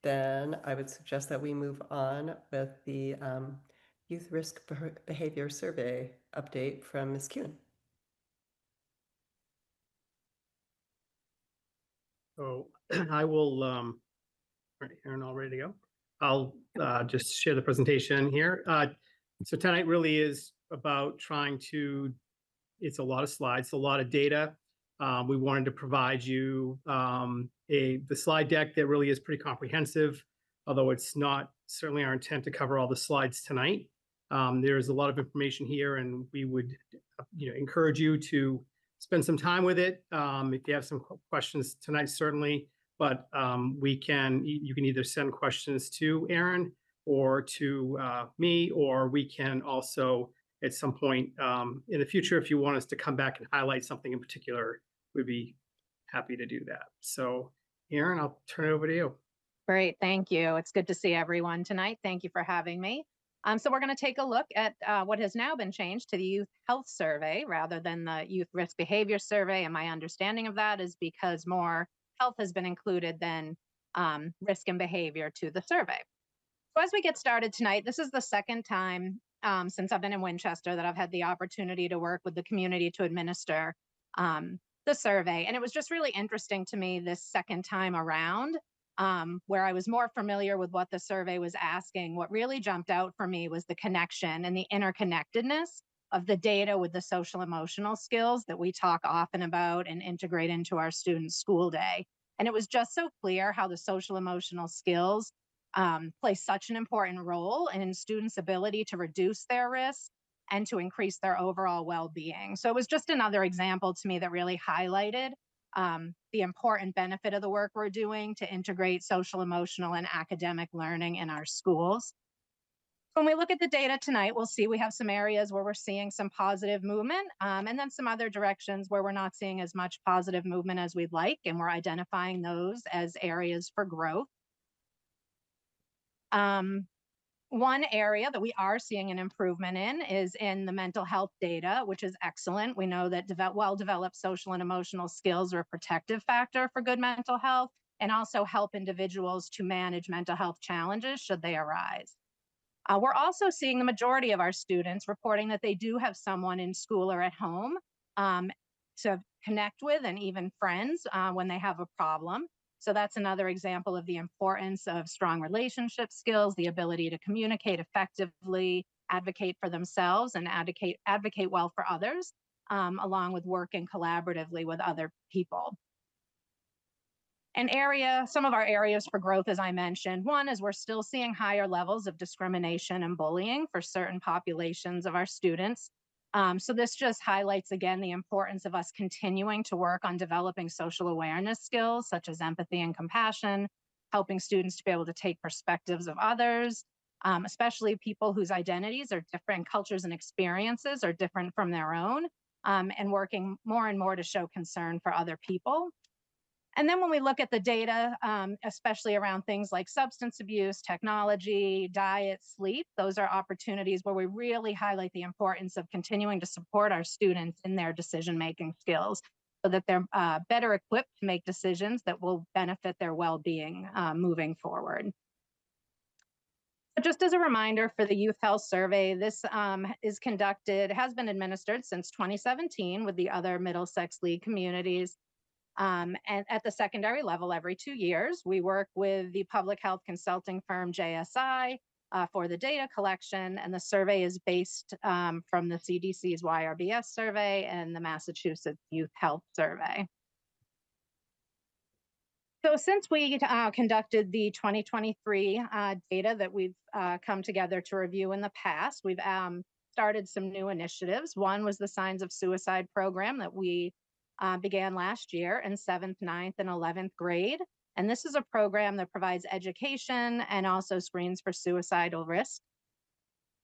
then I would suggest that we move on with the Youth Risk Behavior Survey update from Ms. Kuhn. So I will, right, Aaron, all ready to go? I'll just share the presentation here. So tonight really is about trying to, it's a lot of slides, a lot of data. We wanted to provide you the slide deck that really is pretty comprehensive, although it's not certainly our intent to cover all the slides tonight. There's a lot of information here, and we would encourage you to spend some time with it. If you have some questions tonight, certainly, but you can either send questions to Aaron or to me, or we can also at some point in the future, if you want us to come back and highlight something in particular, we'd be happy to do that. So Aaron, I'll turn it over to you. Great, thank you. It's good to see everyone tonight. Thank you for having me. So we're going to take a look at what has now been changed to the Youth Health Survey rather than the Youth Risk Behavior Survey. And my understanding of that is because more health has been included than risk and behavior to the survey. So as we get started tonight, this is the second time since I've been in Winchester that I've had the opportunity to work with the community to administer the survey. And it was just really interesting to me this second time around, where I was more familiar with what the survey was asking. What really jumped out for me was the connection and the interconnectedness of the data with the social emotional skills that we talk often about and integrate into our students' school day. And it was just so clear how the social emotional skills play such an important role in students' ability to reduce their risk and to increase their overall well-being. So it was just another example to me that really highlighted the important benefit of the work we're doing to integrate social, emotional, and academic learning in our schools. When we look at the data tonight, we'll see we have some areas where we're seeing some positive movement, and then some other directions where we're not seeing as much positive movement as we'd like, and we're identifying those as areas for growth. One area that we are seeing an improvement in is in the mental health data, which is excellent. We know that well-developed social and emotional skills are a protective factor for good mental health and also help individuals to manage mental health challenges should they arise. We're also seeing the majority of our students reporting that they do have someone in school or at home to connect with, and even friends when they have a problem. So that's another example of the importance of strong relationship skills, the ability to communicate effectively, advocate for themselves, and advocate well for others, along with working collaboratively with other people. Some of our areas for growth, as I mentioned, one is we're still seeing higher levels of discrimination and bullying for certain populations of our students. So this just highlights again the importance of us continuing to work on developing social awareness skills such as empathy and compassion, helping students to be able to take perspectives of others, especially people whose identities are different, cultures and experiences are different from their own, and working more and more to show concern for other people. And then when we look at the data, especially around things like substance abuse, technology, diet, sleep, those are opportunities where we really highlight the importance of continuing to support our students in their decision-making skills. so that they're better equipped to make decisions that will benefit their well-being moving forward. So just as a reminder for the Youth Health Survey, this has been administered since 2017 with the other Middlesex League communities. And at the secondary level, every 2 years, we work with the public health consulting firm JSI for the data collection, and the survey is based from the CDC's YRBS survey and the Massachusetts Youth Health Survey. So since we conducted the 2023 data that we've come together to review in the past, we've started some new initiatives. One was the Signs of Suicide program that we began last year in 7th, 9th, and 11th grade. And this is a program that provides education and also screens for suicidal risk.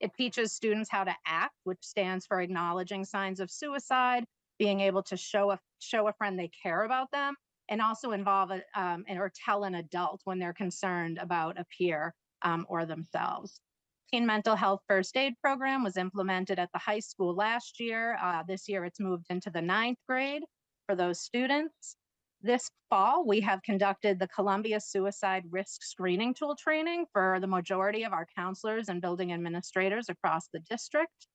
It teaches students how to ACT, which stands for acknowledging signs of suicide, being able to show a friend they care about them, and also involve or tell an adult when they're concerned about a peer or themselves. Teen Mental Health First Aid program was implemented at the high school last year. This year it's moved into the 9th grade for those students. This fall, we have conducted the Columbia Suicide Risk Screening Tool training for the majority of our counselors and building administrators across the district.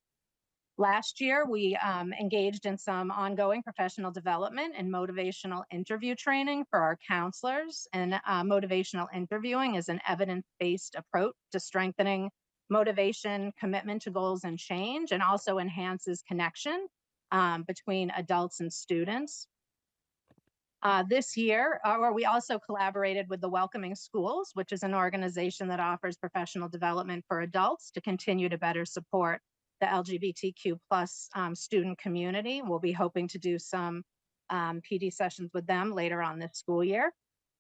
Last year, we engaged in some ongoing professional development and motivational interview training for our counselors. And motivational interviewing is an evidence-based approach to strengthening motivation, commitment to goals and change, and also enhances connection between adults and students. This year, we also collaborated with the Welcoming Schools, which is an organization that offers professional development for adults to continue to better support the LGBTQ plus student community. We'll be hoping to do some PD sessions with them later on this school year.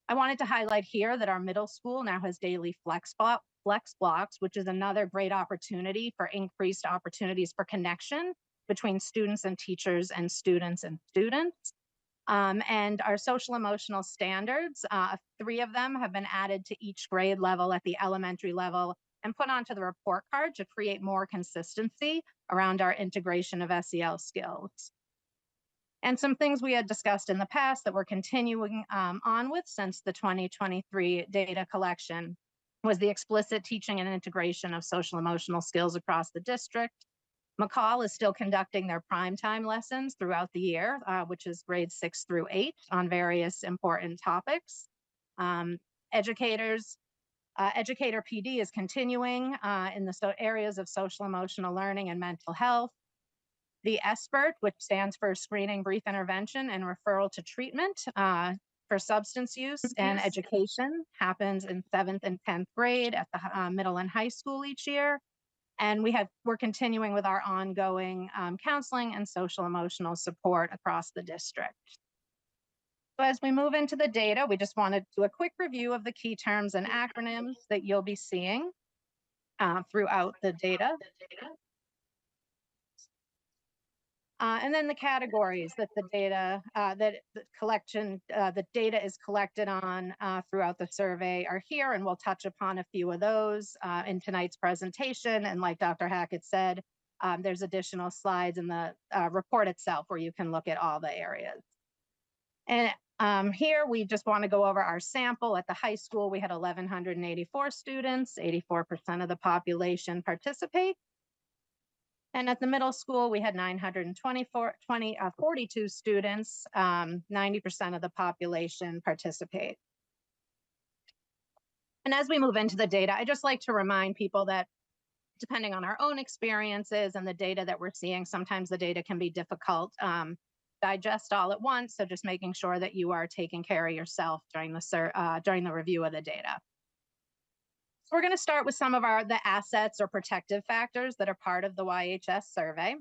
I wanted to highlight here that our middle school now has daily flex blocks, which is another great opportunity for increased opportunities for connection between students and teachers and students and students. And our social emotional standards, 3 of them have been added to each grade level at the elementary level and put onto the report card to create more consistency around our integration of SEL skills. And some things we had discussed in the past that we're continuing on with since the 2023 data collection was the explicit teaching and integration of social emotional skills across the district. McCall is still conducting their primetime lessons throughout the year, which is grades 6 through 8 on various important topics. Educator PD is continuing in the areas of social emotional learning and mental health. The SBIRT, which stands for Screening, Brief Intervention, and Referral to Treatment for Substance Use and Education, happens in 7th and 10th grade at the middle and high school each year. And we're continuing with our ongoing counseling and social emotional support across the district. So as we move into the data, we just wanted to do a quick review of the key terms and acronyms that you'll be seeing throughout the data. And then the categories that the data, the data is collected on throughout the survey are here, and we'll touch upon a few of those in tonight's presentation. And like Dr. Hackett said, there's additional slides in the report itself where you can look at all the areas. And here we just want to go over our sample. At the high school, we had 1,184 students, 84% of the population participate. And at the middle school, we had 42 students, 90% of the population participate. And as we move into the data, I just like to remind people that depending on our own experiences and the data that we're seeing, sometimes the data can be difficult digest all at once. So just making sure that you are taking care of yourself during the review of the data. So we're going to start with some of the assets or protective factors that are part of the YHS survey.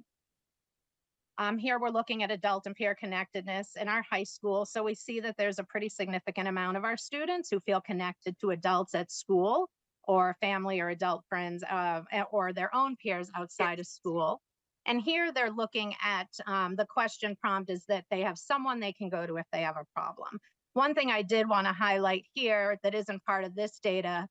Here we're looking at adult and peer connectedness in our high school. So we see that there's a pretty significant amount of our students who feel connected to adults at school or family or adult friends or their own peers outside of school. And here they're looking at the question prompt is that they have someone they can go to if they have a problem. One thing I did want to highlight here that isn't part of this data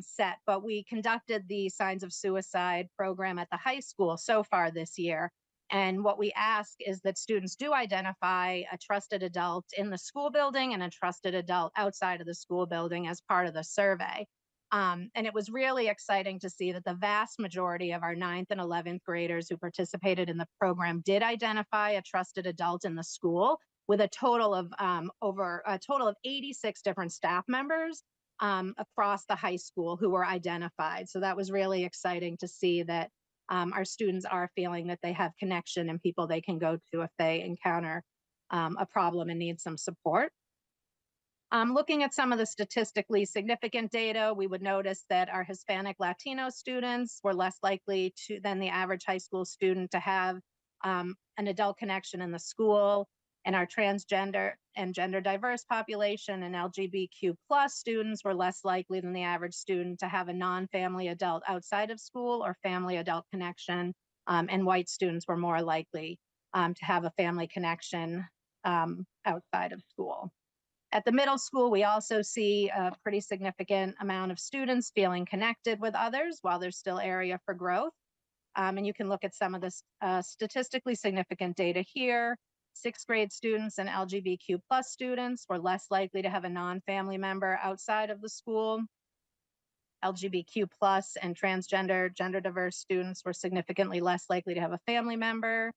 set, but we conducted the Signs of Suicide program at the high school so far this year. And what we ask is that students do identify a trusted adult in the school building and a trusted adult outside of the school building as part of the survey. And it was really exciting to see that the vast majority of our 9th and 11th graders who participated in the program did identify a trusted adult in the school, with a total of 86 different staff members across the high school who were identified. So that was really exciting to see that our students are feeling that they have connection and people they can go to if they encounter a problem and need some support. Looking at some of the statistically significant data, we would notice that our Hispanic Latino students were less likely than the average high school student to have an adult connection in the school. And our transgender and gender diverse population and LGBTQ plus students were less likely than the average student to have a non-family adult outside of school or family adult connection. And white students were more likely to have a family connection outside of school. At the middle school, we also see a pretty significant amount of students feeling connected with others, while there's still area for growth. And you can look at some of the statistically significant data here. 6th grade students and LGBTQ plus students were less likely to have a non-family member outside of the school. LGBTQ plus and transgender, gender diverse students were significantly less likely to have a family member.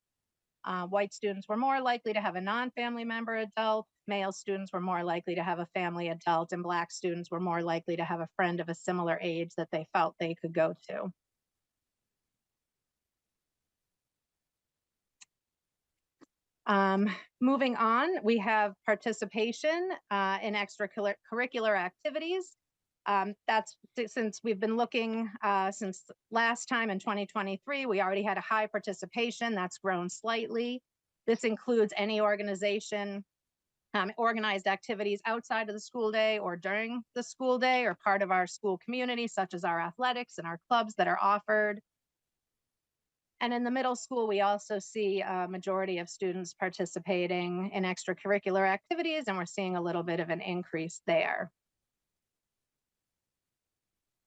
White students were more likely to have a non-family member adult. Male students were more likely to have a family adult, and Black students were more likely to have a friend of a similar age that they felt they could go to. Moving on, we have participation in extracurricular activities. That's since we've been looking since last time in 2023, we already had a high participation. That's grown slightly. This includes any organization, organized activities outside of the school day or during the school day or part of our school community, such as our athletics and our clubs that are offered. And in the middle school, we also see a majority of students participating in extracurricular activities, and we're seeing a little bit of an increase there.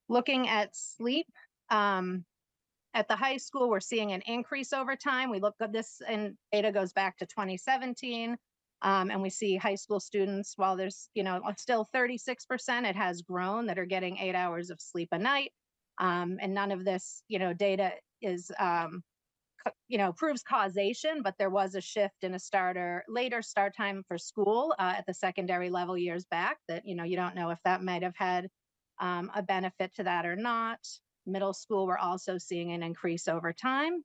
Looking at sleep, at the high school, we're seeing an increase over time. We look at this, and data goes back to 2017, and we see high school students, while there's still 36%, it has grown, that are getting 8 hours of sleep a night. And none of this data is proves causation, but there was a shift in a later start time for school at the secondary level years back that you don't know if that might have had a benefit to that or not. Middle school, we're also seeing an increase over time.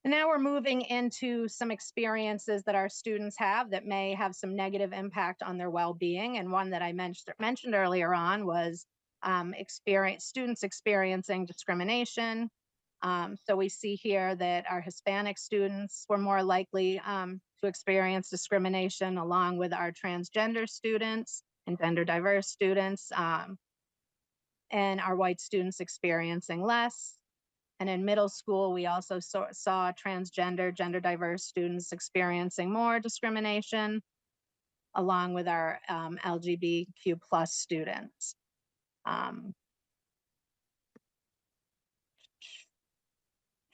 And now we're moving into some experiences that our students have that may have some negative impact on their well-being. And one that I mentioned earlier on was students experiencing discrimination. So we see here that our Hispanic students were more likely to experience discrimination, along with our transgender students and gender diverse students, and our white students experiencing less. And in middle school, we also saw transgender, gender diverse students experiencing more discrimination, along with our LGBTQ plus students.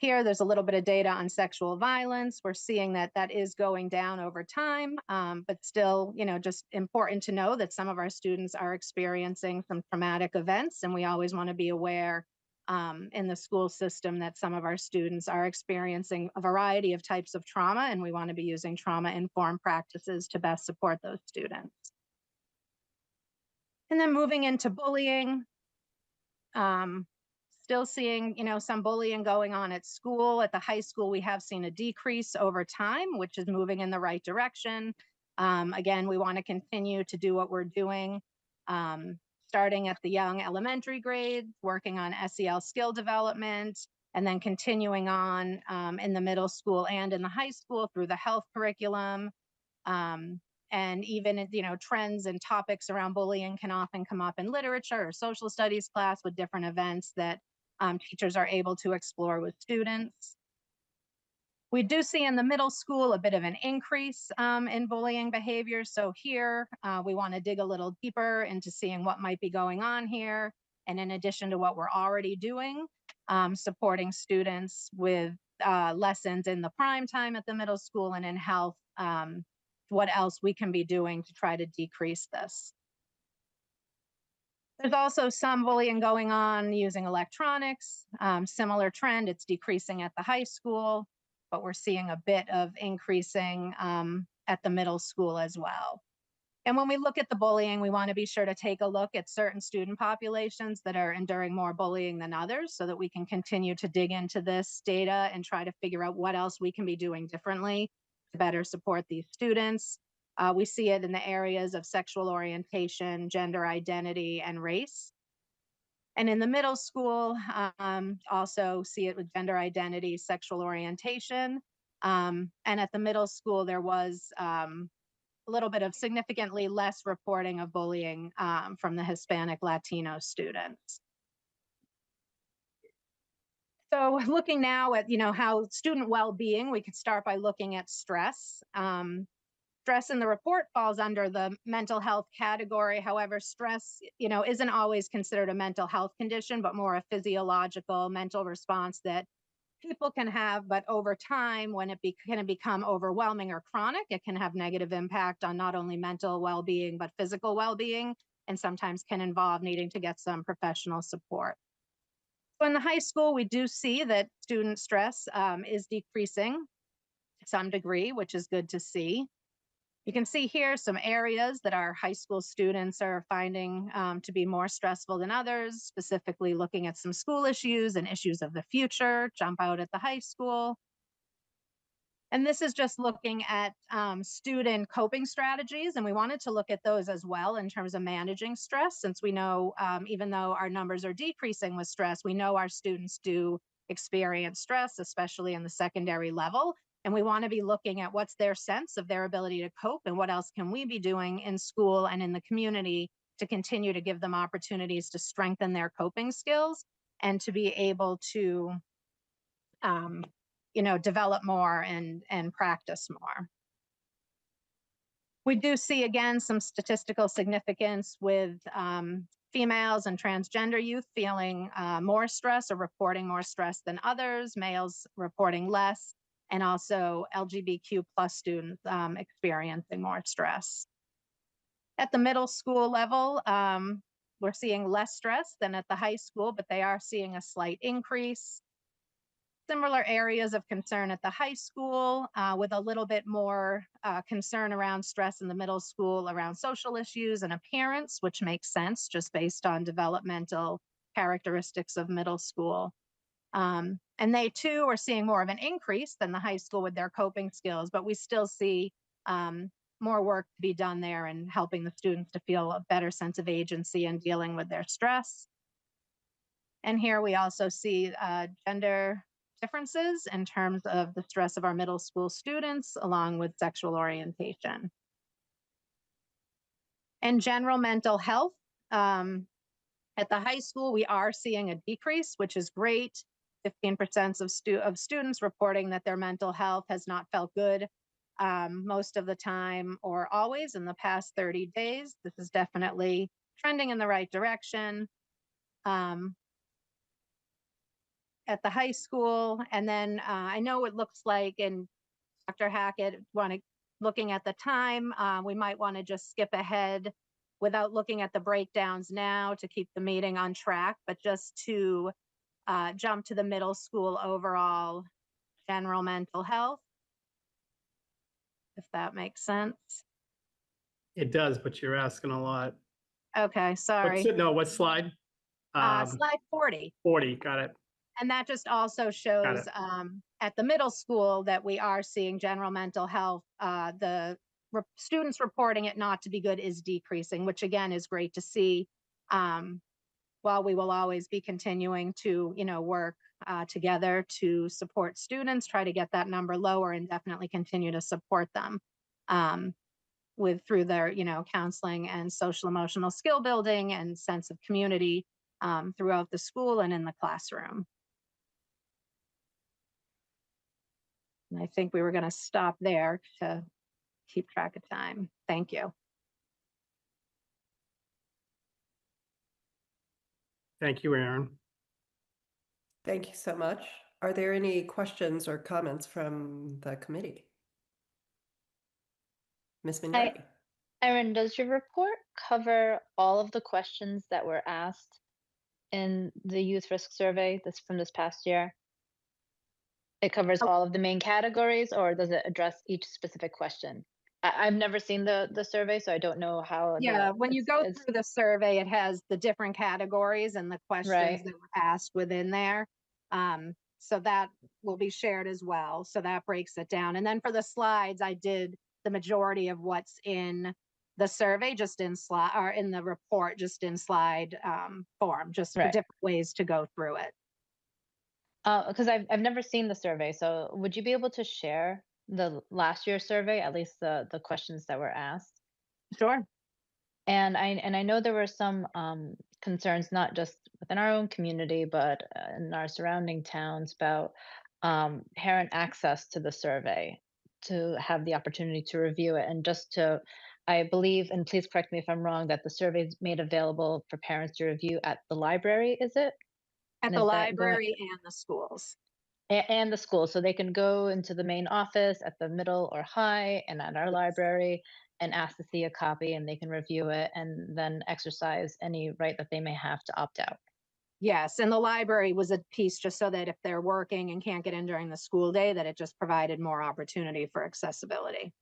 Here, there's a little bit of data on sexual violence. We're seeing that is going down over time, but still, just important to know that some of our students are experiencing some traumatic events, and we always want to be aware in the school system that some of our students are experiencing a variety of types of trauma, and we want to be using trauma-informed practices to best support those students. And then moving into bullying. Still seeing, some bullying going on at school. At the high school, we have seen a decrease over time, which is moving in the right direction. Again, we want to continue to do what we're doing, starting at the young elementary grades, working on SEL skill development, and then continuing on in the middle school and in the high school through the health curriculum. And even, trends and topics around bullying can often come up in literature or social studies class with different events that teachers are able to explore with students. We do see in the middle school a bit of an increase in bullying behavior. So here we want to dig a little deeper into seeing what might be going on here. And in addition to what we're already doing, supporting students with lessons in the prime time at the middle school and in health, what else we can be doing to try to decrease this. There's also some bullying going on using electronics. Similar trend, it's decreasing at the high school, but we're seeing a bit of increasing at the middle school as well. And when we look at the bullying, we want to be sure to take a look at certain student populations that are enduring more bullying than others so that we can continue to dig into this data and try to figure out what else we can be doing differently to better support these students. We see it in the areas of sexual orientation, gender identity, and race. And in the middle school, also see it with gender identity, sexual orientation. And at the middle school, there was a little bit of significantly less reporting of bullying from the Hispanic Latino students. So looking now at, how student well-being, we could start by looking at stress. Stress in the report falls under the mental health category. However, stress, isn't always considered a mental health condition, but more a physiological mental response that people can have. But over time, when it can become overwhelming or chronic, it can have negative impact on not only mental well-being, but physical well-being, and sometimes can involve needing to get some professional support. So in the high school, we do see that student stress is decreasing to some degree, which is good to see. You can see here some areas that our high school students are finding to be more stressful than others, specifically looking at some school issues and issues of the future, jump out at the high school. And this is just looking at student coping strategies, and we wanted to look at those as well in terms of managing stress, since we know even though our numbers are decreasing with stress, we know our students do experience stress, especially in the secondary level. And we want to be looking at what's their sense of their ability to cope and what else can we be doing in school and in the community to continue to give them opportunities to strengthen their coping skills and to be able to develop more and practice more. We do see, again, some statistical significance with females and transgender youth feeling more stress or reporting more stress than others, males reporting less, and also LGBTQ+ students experiencing more stress. At the middle school level, we're seeing less stress than at the high school, but they are seeing a slight increase. Similar areas of concern at the high school, with a little bit more concern around stress in the middle school around social issues and appearance, which makes sense just based on developmental characteristics of middle school. And they too are seeing more of an increase than the high school with their coping skills, but we still see more work to be done there and helping the students to feel a better sense of agency in dealing with their stress. And here we also see gender differences in terms of the stress of our middle school students, along with sexual orientation. And general mental health, at the high school, we are seeing a decrease, which is great. 15% of students reporting that their mental health has not felt good most of the time or always in the past 30 days. This is definitely trending in the right direction. At the high school. And then I know it looks like, and Dr. Hackett, looking at the time, we might want to just skip ahead without looking at the breakdowns now to keep the meeting on track, but just to jump to the middle school overall general mental health, if that makes sense. It does, but you're asking a lot. Okay, sorry. What slide? Slide 40. 40, got it. And that just also shows at the middle school that we are seeing general mental health. The students reporting it not to be good is decreasing, which again is great to see. While we will always be continuing to, work together to support students, try to get that number lower, and definitely continue to support them through their, counseling and social emotional skill building and sense of community throughout the school and in the classroom. And I think we were going to stop there to keep track of time. Thank you. Thank you, Aaron. Thank you so much. Are there any questions or comments from the committee? Ms. Hi, Mignardi? Erin, does your report cover all of the questions that were asked in the youth risk survey from this past year? It covers all of the main categories, or does it address each specific question? I've never seen the survey, so I don't know how Yeah, when you go it's through the survey, it has the different categories and the questions right. that were asked within there. So that will be shared as well. So that breaks it down. And then for the slides, I did the majority of what's in the survey, just in slide or in the report, just in slide form, just for Right. different ways to go through it. Because I've never seen the survey, so would you be able to share the last year's survey, at least the questions that were asked? Sure. And I know there were some concerns, not just within our own community, but in our surrounding towns about parent access to the survey, to have the opportunity to review it, and just to, I believe, and please correct me if I'm wrong, that the survey is made available for parents to review at the library, is it? At And the is that going? library and the schools. And the school, so they can go into the main office at the middle or high and at our library and ask to see a copy, and they can review it and then exercise any right that they may have to opt out. Yes, and the library was a piece just so that if they're working and can't get in during the school day, that it just provided more opportunity for accessibility.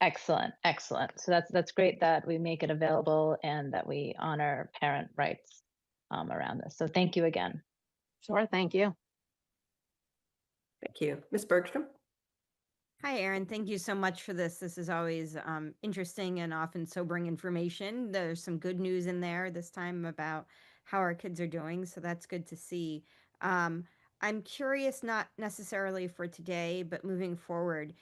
Excellent, excellent. So that's great that we make it available and that we honor parent rights around this. So thank you again. Sure, thank you. Thank you. Ms. Bergstrom? Hi, Erin. Thank you so much for this. This is always interesting and often sobering information. There's some good news in there this time about how our kids are doing, so that's good to see. Um, I'm curious, not necessarily for today, but moving forward.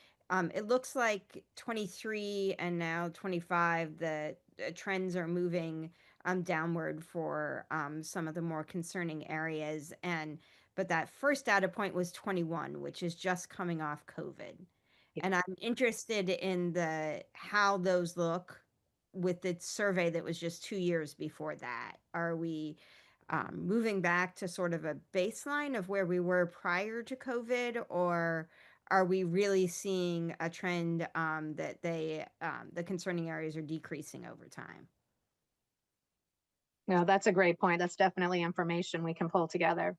It looks like 23 and now 25, the trends are moving downward for some of the more concerning areas. But that first data point was 21, which is just coming off COVID. And I'm interested in the how those look with the survey that was just 2 years before that. Are we moving back to sort of a baseline of where we were prior to COVID, or are we really seeing a trend that the concerning areas are decreasing over time? No, that's a great point. That's definitely information we can pull together.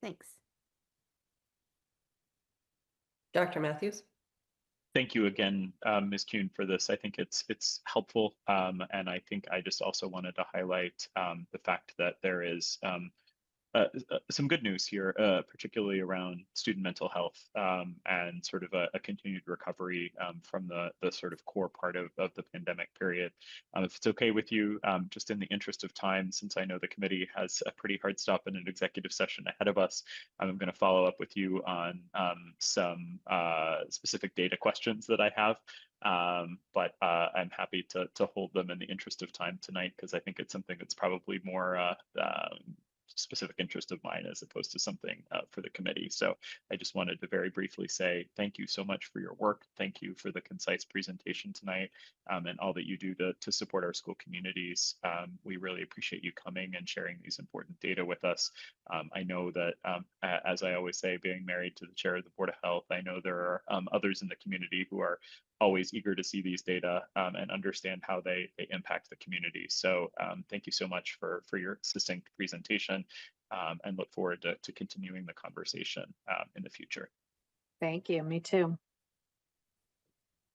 Thanks. Dr. Matthews? Thank you again, Ms. Kuhn, for this. I think it's helpful, and I think I just also wanted to highlight the fact that there is some good news here, particularly around student mental health and sort of a continued recovery from the sort of core part of the pandemic period. If it's okay with you, just in the interest of time, since I know the committee has a pretty hard stop in an executive session ahead of us, I'm going to follow up with you on some specific data questions that I have. But I'm happy to hold them in the interest of time tonight, because I think it's something that's probably more specific interest of mine as opposed to something for the committee. So I just wanted to very briefly say thank you so much for your work. Thank you for the concise presentation tonight and all that you do to support our school communities. We really appreciate you coming and sharing these important data with us. I know that, as I always say, being married to the chair of the Board of Health, I know there are others in the community who are always eager to see these data and understand how they impact the community. So thank you so much for your succinct presentation and look forward to continuing the conversation in the future. Thank you. Me too.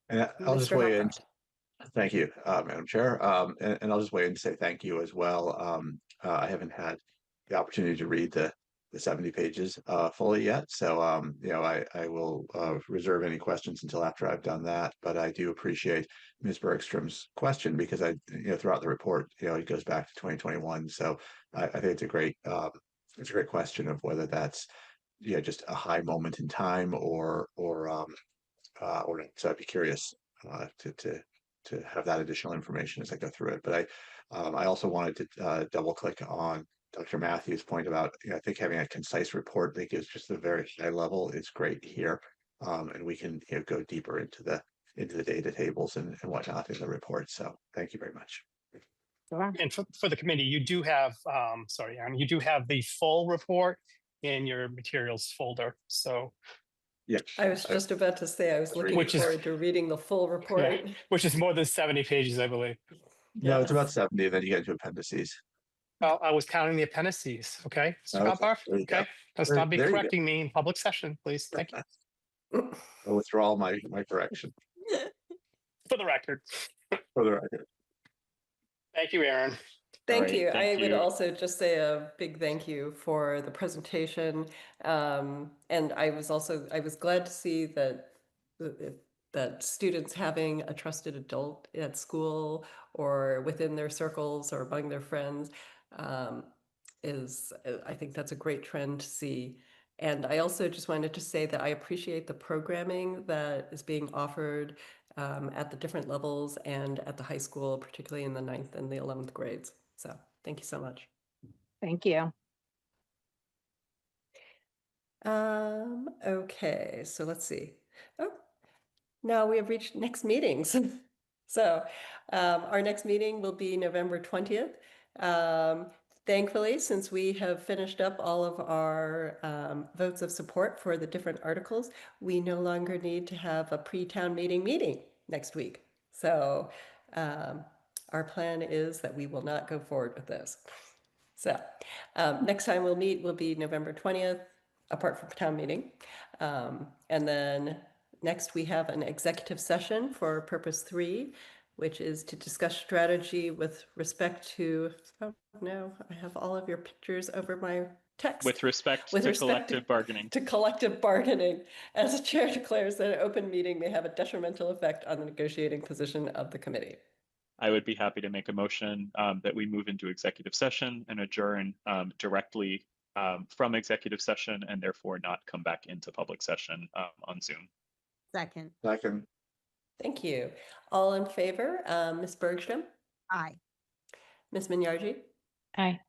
And I'll just Mr. weigh in. Hopcroft? Thank you, Madam Chair. And I'll just weigh in to say thank you as well. I haven't had the opportunity to read the 70 pages fully yet. So, I will reserve any questions until after I've done that. But I do appreciate Ms. Bergstrom's question, because throughout the report, it goes back to 2021. So I think it's a great question of whether that's just a high moment in time or so I'd be curious to have that additional information as I go through it. But I also wanted to double click on Dr. Matthews' point about, I think having a concise report that gives just a very high level is great here. And we can go deeper into the data tables and whatnot in the report. So thank you very much. Sure. And for the committee, you do have, sorry, Aaron, you do have the full report in your materials folder. So, Yeah. I was just about to say, I was looking Which is- forward to reading the full report. which is more than 70 pages, I believe. No, it's about Yes. 70, then you get into appendices. Well, I was counting the appendices. Okay, Mr. Okay, Gopar. there you go. Okay, let's There- not be there you go. correcting me in public session, please. Thank you. I'll withdraw my correction For the record. for the record. Thank you, Aaron. Thank right, you. I thank would you. also just say a big thank you for the presentation. And I was glad to see that that students having a trusted adult at school or within their circles or among their friends I think that's a great trend to see. And I also just wanted to say that I appreciate the programming that is being offered at the different levels and at the high school, particularly in the 9th and the 11th grades. So thank you so much. Thank you. Okay, so let's see. Oh, now we have reached next meetings. So our next meeting will be November 20th. Thankfully, since we have finished up all of our votes of support for the different articles, we no longer need to have a pre-town meeting next week. So our plan is that we will not go forward with this. So next time we'll meet will be November 20th, apart from town meeting. And then next we have an executive session for purpose 3, which is to discuss strategy with respect to, oh no, I have all of your pictures over my text. With respect to collective bargaining. To collective bargaining, as the chair declares that an open meeting may have a detrimental effect on the negotiating position of the committee. I would be happy to make a motion that we move into executive session and adjourn directly from executive session and therefore not come back into public session on Zoom. Second. Second. Thank you. All in favor? Ms. Bergstrom? Aye. Ms. Minyarji? Aye.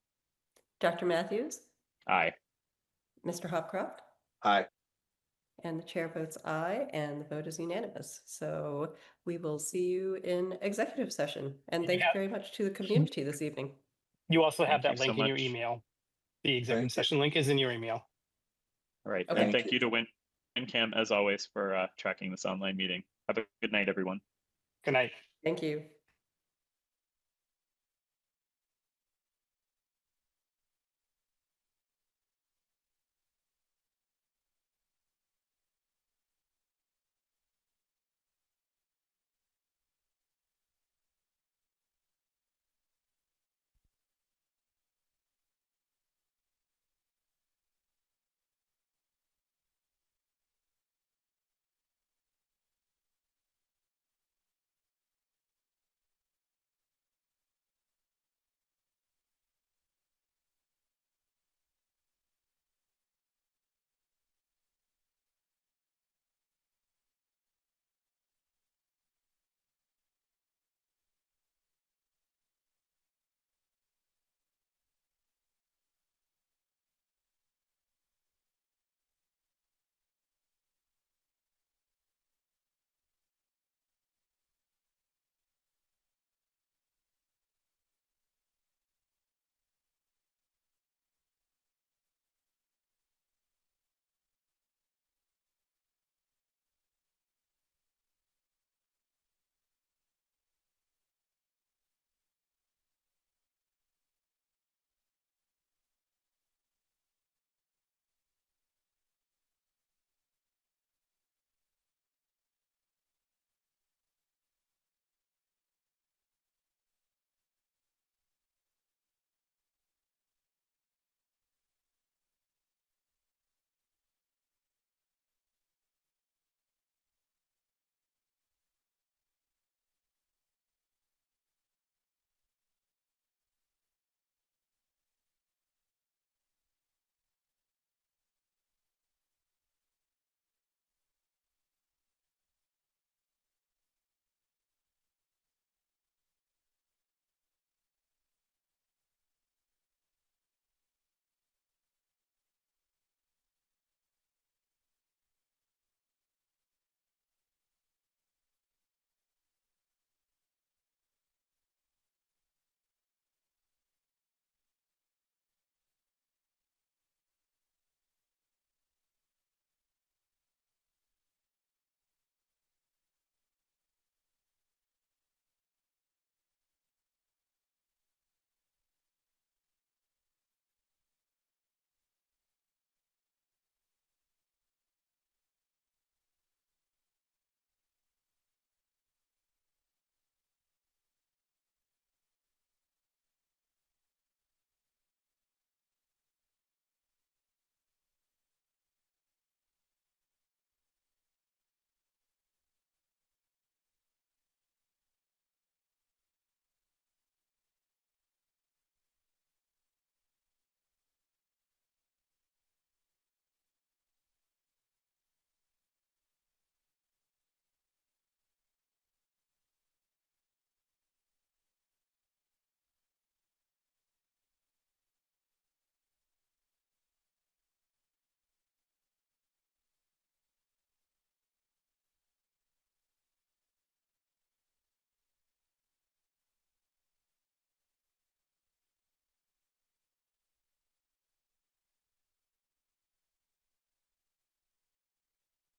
Dr. Matthews? Aye. Mr. Hopcroft? Aye. And the chair votes aye, and the vote is unanimous. So we will see you in executive session. And thank you very much to the community this evening. You also have Thank that you so link in your much. email. The executive Thank you. session link is in your email. All right. Okay. And thank you to WinCam as always for tracking this online meeting. Have a good night, everyone. Good night. Thank you.